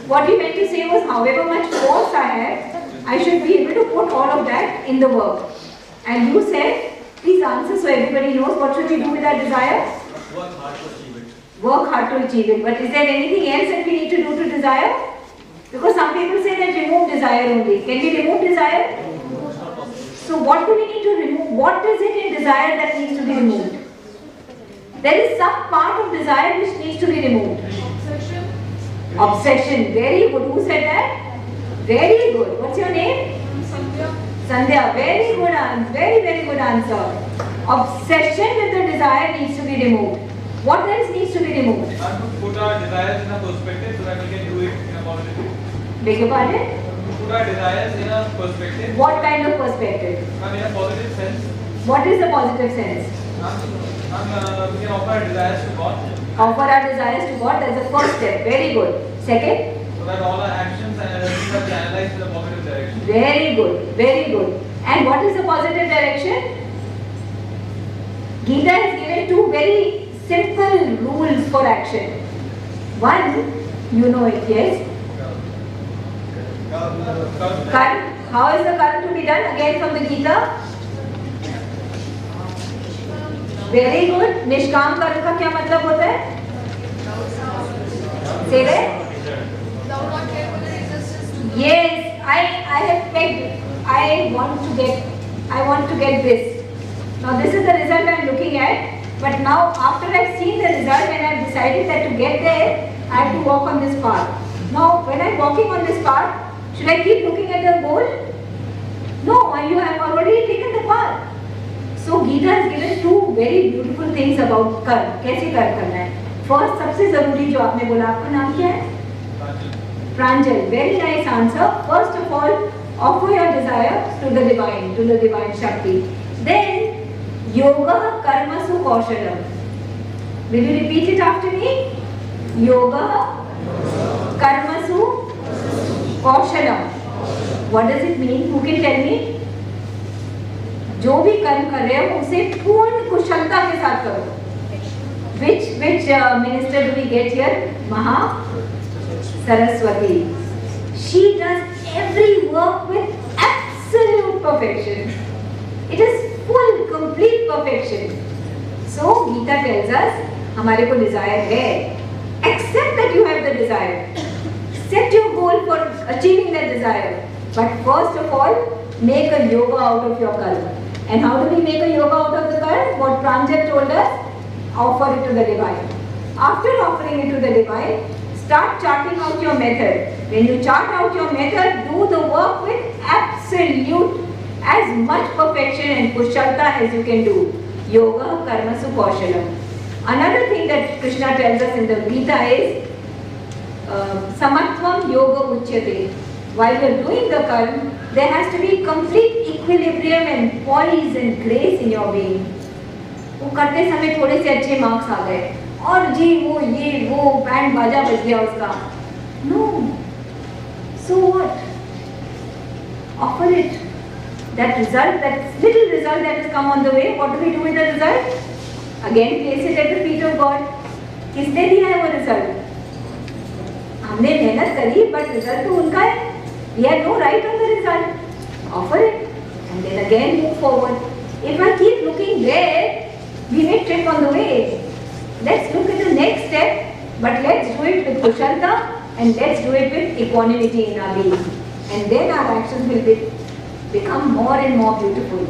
what we meant to say was however much force I have, I should be able to put all of that in the work. And you said, please answer so everybody knows what should we do with our desire? Work hard to achieve it. Work hard to achieve it. But is there anything else that we need to do to desire? Because some people say that remove desire only. Can we remove desire? So what do we need to remove? What is it in desire that needs to be removed? There is some part of desire which needs to be removed. Obsession. Very good. Who said that? Very good. What's your name? Sandhya. Very good answer. Very, very good answer. Obsession with the desire needs to be removed. What else needs to be removed? And to put our desires in a perspective so that we can do it in a positive way. Beg your pardon? To put our desires in a perspective. What kind of perspective? In a positive sense. What is the positive sense? We can offer our desires to God, Offer our desires to God, that's the first step. Very good. Second? so that all our actions and everything are channelized in the positive direction. Very good, very good. And what is the positive direction? Gita has given two very simple rules for action. One, you know it, yes? Karma. How is the karma to be done? Again from the Gita. Very good. निष्काम कर्म का क्या मतलब होता है? Say that. Yes, I have pegged. I want to get this. Now this is the result I am looking at. But now after I have seen the result and I have decided that to get there, I have to walk on this path. Now when I am walking on this path, should I keep looking at the goal? No, you have already taken the path. So Gita has given two very beautiful things about कर्म. कैसे कर्म करना है? First, सबसे जरूरी जो आपने बोला, आपका नाम क्या है? Pranjal. Very nice answer. First of all, offer your desire to the divine Shakti. Then, yoga karmasu kaushalam. Will you repeat it after me? Yoga karmasu kaushalam. What does it mean? Who can tell me? जो भी कर्म कर रहे हो उसे पूर्ण कुशलता के साथ करो. Which minister do we get here? Maha Saraswati. She does every work with absolute perfection. It is full, complete perfection. So Gita tells us, हमारे को desire है. Accept that you have the desire. Set your goal for achieving that desire. But first of all, make a yoga out of your karma. And how do we make a yoga out of the karma? What Pranjal told us, offer it to the divine. After offering it to the divine, start charting out your method. When you chart out your method, do the work with absolute, as much perfection and kushalta as you can do. Yoga karmasu kaushalam. Another thing that Krishna tells us in the Gita is samatvam yoga uchyate. While you are doing the karma, there has to be complete equilibrium and poise and grace in your being. वो करते समय थोड़े से अच्छे marks आ गए और जी वो band बाजा बज गया उसका. No. So what? Offer it. That result, that little result that has come on the way, what do we do with the result? Again, place it at the feet of God. किसने दिया है वो result? हमने मेहनत करी, but result तो उनका है. We have no right on the result. Offer it and then again move forward. If I keep looking there, we may trip on the way. Let's look at the next step, but let's do it with kushalta and let's do it with equanimity in our being. And then our actions will become more and more beautiful.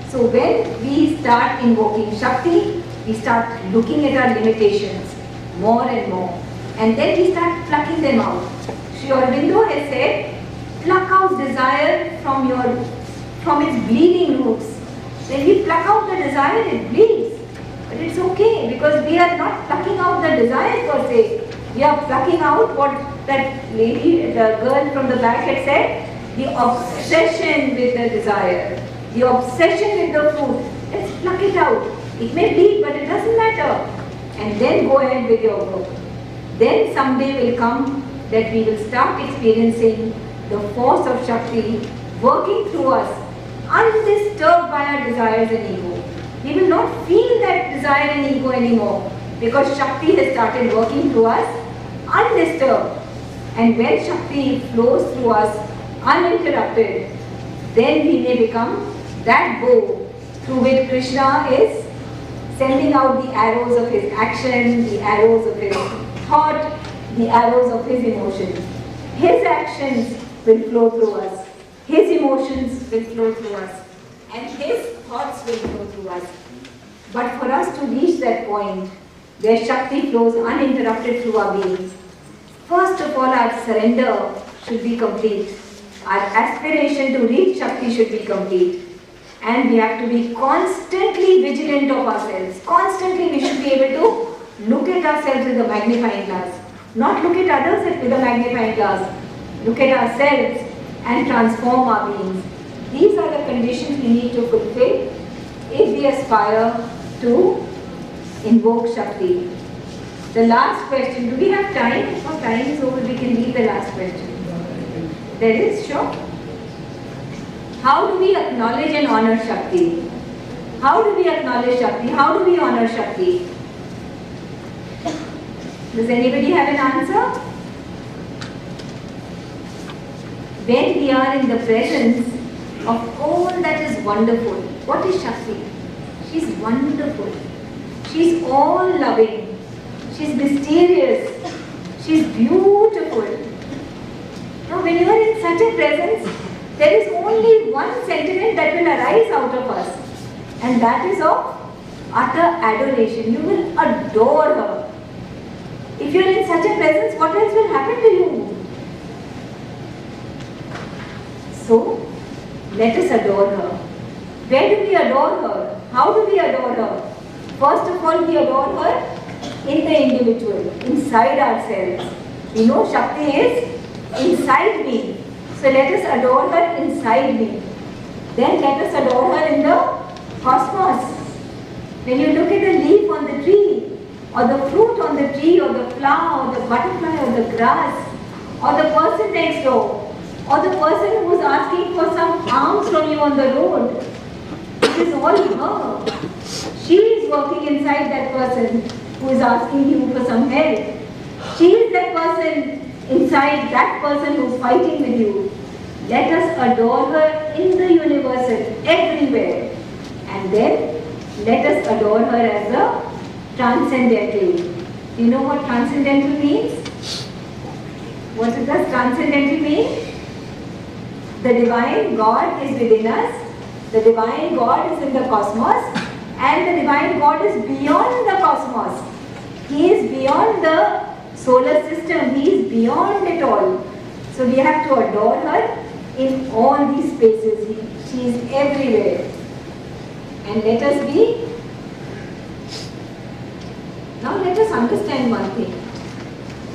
So when we start invoking Shakti, we start looking at our limitations more and more. And then we start plucking them out. Sri Aurobindo has said, pluck out desire from its bleeding roots. When we pluck out the desire, it bleeds. But it's okay because we are not plucking out the desire per se. We are plucking out what that lady, the girl from the back had said, the obsession with the desire, the obsession with the fruit. Let's pluck it out. It may bleed, but it doesn't matter. And then go ahead with your work. Then someday will come that we will start experiencing the force of Shakti working through us, undisturbed by our desires and ego. We will not feel that desire and ego anymore because Shakti has started working through us undisturbed. And when Shakti flows through us uninterrupted, then we may become that bow through which Krishna is sending out the arrows of his action, the arrows of his thought, the arrows of his emotions. His actions will flow through us. His emotions will flow through us. And his thoughts will flow through us. But for us to reach that point where Shakti flows uninterrupted through our beings, first of all our surrender should be complete. Our aspiration to reach Shakti should be complete. And we have to be constantly vigilant of ourselves. Constantly we should be able to look at ourselves with a magnifying glass. Not look at others with a magnifying glass. Look at ourselves and transform our beings. These are the conditions we need to fulfill if we aspire to invoke Shakti. The last question, do we have time? If our time is over, we can leave the last question. There is, sure. How do we acknowledge and honor Shakti? How do we acknowledge Shakti? How do we honor Shakti? Does anybody have an answer? When we are in the presence of all that is wonderful, what is Shakti? She's wonderful. She's all loving. She's mysterious. She's beautiful. Now when you are in such a presence, there is only one sentiment that will arise out of us, and that is of utter adoration. You will adore her. If you are in such a presence, what else will happen to you? So, let us adore her. Where do we adore her? How do we adore her? First of all, we adore her in the individual, inside ourselves. We know Shakti is inside me. So let us adore her inside me. Then let us adore her in the cosmos. When you look at the leaf on the tree, or the fruit on the tree, or the flower, or the butterfly, or the grass, or the person next door, or the person who is asking for some alms from you on the road, it is all her. She is working inside that person who is asking you for some help. She is that person inside that person who is fighting with you. Let us adore her in the universal, everywhere. And then let us adore her as a transcendental. You know what transcendental means? What does transcendental mean? The divine God is within us. The divine God is in the cosmos. And the divine God is beyond the cosmos. He is beyond the solar system. He is beyond it all. So we have to adore her in all these spaces. She is everywhere. And let us be. Now let us understand one thing.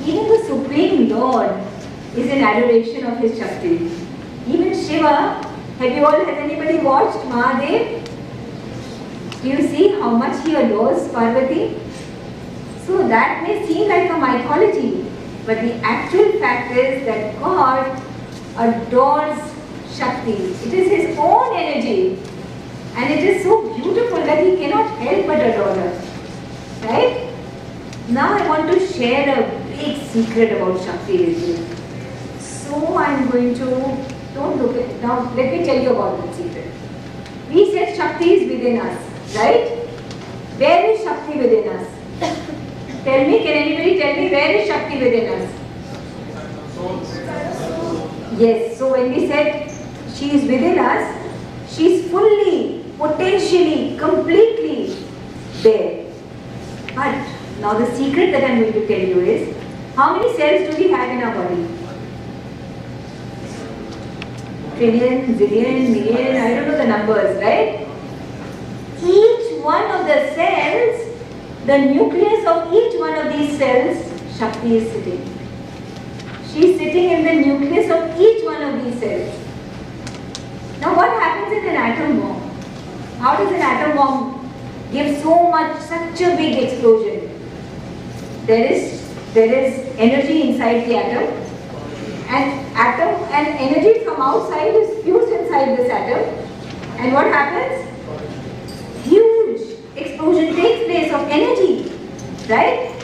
Even the Supreme Lord is in adoration of his Shakti. Even Shiva, has anybody watched Mahadev? Do you see how much he adores Parvati? So that may seem like a mythology, but the actual fact is that God adores Shakti. It is his own energy, and it is so beautiful that he cannot help but adore her. Right? Now I want to share a big secret about Shakti with you. So I am going to, don't look at, now let me tell you about the secret. We said Shakti is within us, right? Where is Shakti within us? Tell me, can anybody tell me where is Shakti within us? Yes, so when we said she is within us, she is fully, potentially, completely there. But now the secret that I am going to tell you is, how many cells do we have in our body? Trillion, zillion, million, I don't know the numbers, right? Each one of the cells, the nucleus of each one of these cells, Shakti is sitting. She is sitting in the nucleus of each one of these cells. Now what happens in an atom bomb? How does an atom bomb give so much, such a big explosion? There is energy inside the atom, and energy from outside is fused inside this atom. And what happens? Huge explosion takes place of energy, right?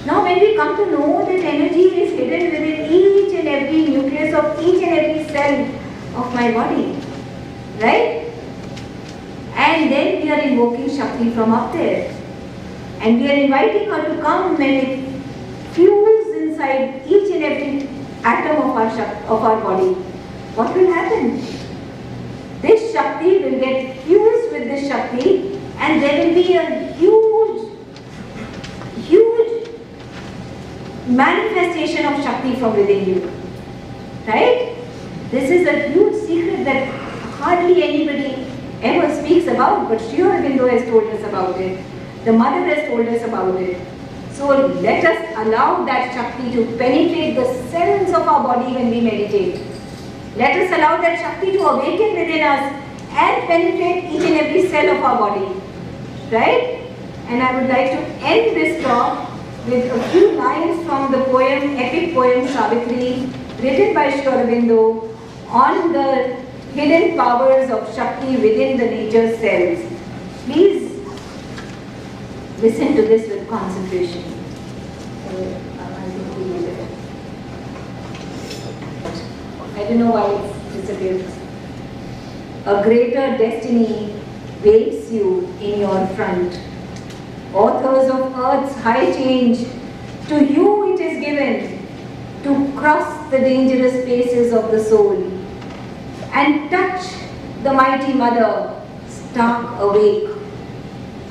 Now when we come to know that energy is hidden within each and every nucleus of each and every cell of my body, right? And then we are invoking Shakti from up there. And we are inviting her to come and fuse inside each and every atom of our body. What will happen? This Shakti will get fused with this Shakti, and there will be a huge manifestation of Shakti from within you. Right? This is a huge secret that hardly anybody ever speaks about, but Sri Aurobindo has told us about it. The Mother has told us about it. So let us allow that Shakti to penetrate the cells of our body when we meditate. Let us allow that Shakti to awaken within us and penetrate each and every cell of our body. Right? and I would like to end this talk with a few lines from the poem, epic poem Savitri, written by Sri Aurobindo on the hidden powers of Shakti within the nature's cells. Please listen to this with concentration. I don't know why it's disappeared. A greater destiny waits you in your front. Authors of earth's high change, to you it is given to cross the dangerous spaces of the soul and touch the mighty mother stark awake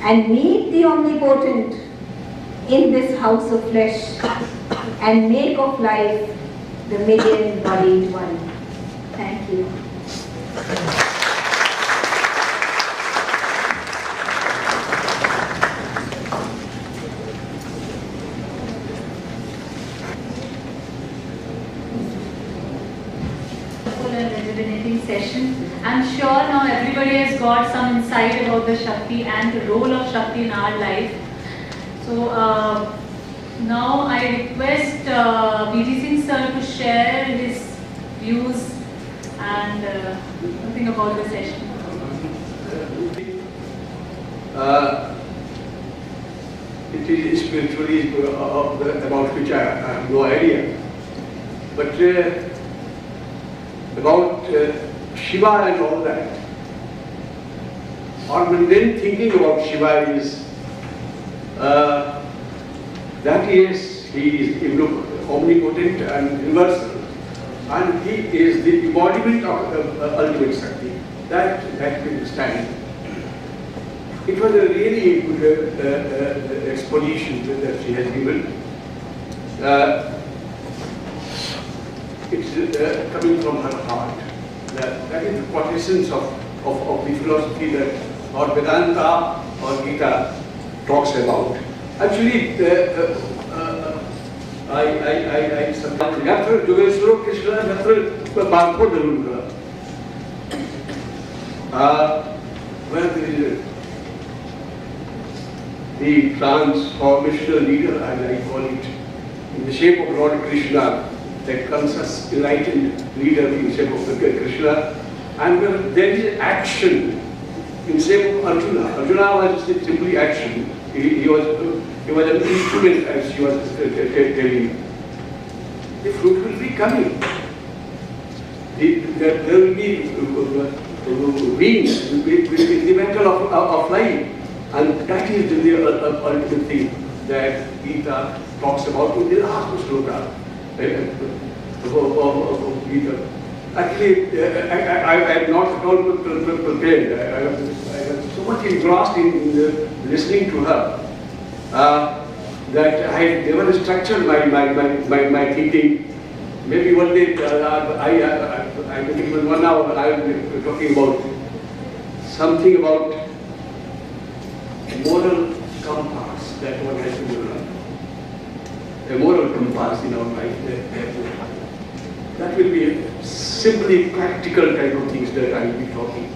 and meet the omnipotent in this house of flesh and make of life the million-bodied one. Thank you. And rejuvenating session. I'm sure now everybody has got some insight about the Shakti and the role of Shakti in our life. So now I request B.T. Singh sir to share his views and something about the session. It is spiritually about which I have no idea. But about Shiva and all that, or mundane thinking about Shiva is that he is omnipotent and universal, and he is the embodiment of the ultimate Shakti. That we understand. It was a really good exposition that she has given. It's coming from her heart. That is the quintessence of the philosophy that or Vedanta or Gita talks about. Actually, I Yatra Yogeshwara Krishna Yatra Bharpo Dalunga. Where the transformational leader, I call it, in the shape of Lord Krishna, that comes as enlightened leader in shape of Krishna, and there is action in shape of Arjuna. Arjuna was simply action. He was an instrument, as she was telling. The fruit will be coming. There will be wings in the matter of life, and that is the ultimate thing that Gita talks about in the last sloka. Actually, I am not at all prepared. I was so much engrossed in listening to her that I never structured my thinking. Maybe one day, I think it was 1 hour, I will be talking about something about moral compass that one has to learn. A moral compass in our life. That will be simply practical type of things that I will be talking.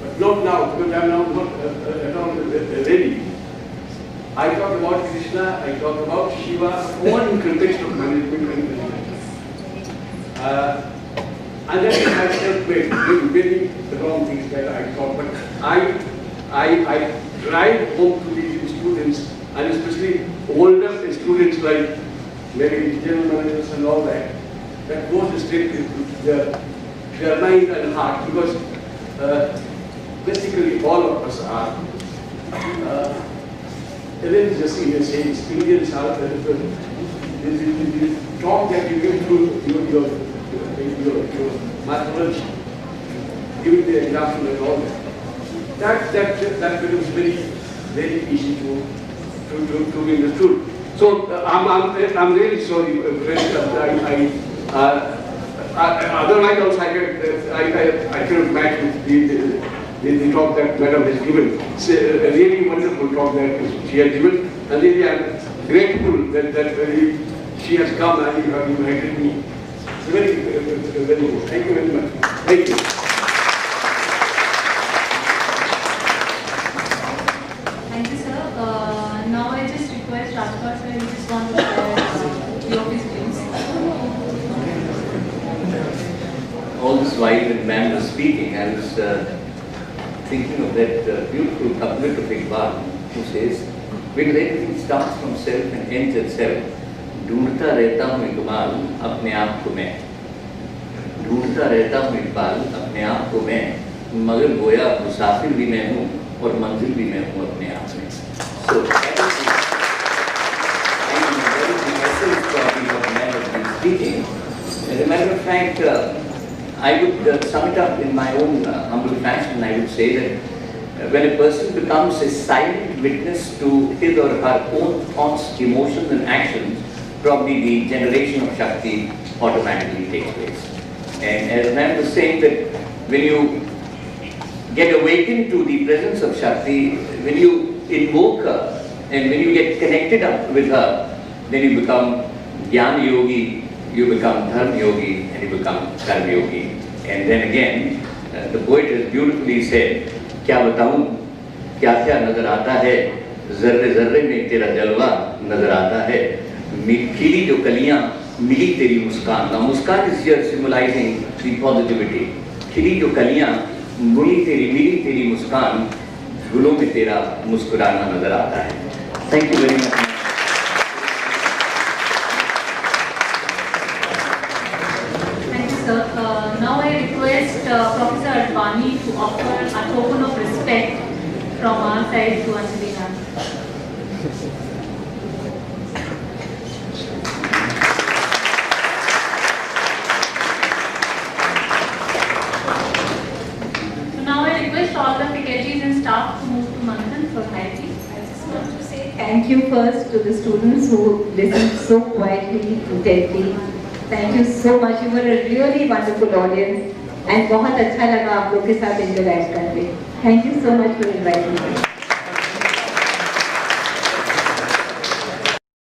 But not now, because I am now not at all ready. I talk about Krishna, I talk about Shiva, all in context of management and management. And that has helped me many wrong things that I thought. But I drive home to these students, and especially older students like maybe general managers and all that, that goes straight to their mind and heart, because basically all of us are religious in a sense. Indians are the talk that you give through your mythology, giving the example and all that. That becomes very easy to be understood. So I'm really sorry, friends. Otherwise also I cannot match with the talk that Madam has given. It's a really wonderful talk that she has given, and really I'm grateful that she has come and you have invited me. It's very good. Thank you very much. Thank you. Thank you, sir. while when ma'am was speaking, I was thinking of that beautiful couplet of Iqbal, who says, "Because everything starts from self and ends at self. ढूंढता रहता हूँ इकबाल अपने आप को मैं, ढूंढता रहता हूँ इकबाल अपने आप को मैं, मगर गोया मुसाफिर भी मैं हूँ और मंजिल भी मैं हूँ अपने आप में." So that is the essence probably of man has been speaking. As a matter of fact, I would sum it up in my own humble fashion. I would say that when a person becomes a silent witness to his or her own thoughts, emotions and actions, probably the generation of Shakti automatically takes place. And as ma'am was saying, that when you get awakened to the presence of Shakti, when you invoke her and when you get connected up with her, then you become Jnana Yogi, you become Dharma Yogi, and you become Karma Yogi. And then again, the poet has beautifully said, क्या बताऊं क्या क्या नजर आता है, जर्रे जर्रे में तेरा जलवा नजर आता है, खिली जो कलियां मिली तेरी मुस्कान. Now Muskan is here symbolizing the positivity. खिली जो कलियां मिली तेरी मुस्कान, फूलों में तेरा मुस्कुराना नजर आता है. Thank you very much. Thank you, sir. Now I request Professor Advani to offer a token of respect from our side to Anjali ma'am. So now I request all the faculties and staff to move to Manthan for hierarchy. I just want to say thank you first to the students who listened so quietly, intently. Thank you so much. You were a really wonderful audience and बहुत अच्छा लगा आप लोग के साथ interact करके. Thank you so much for inviting me.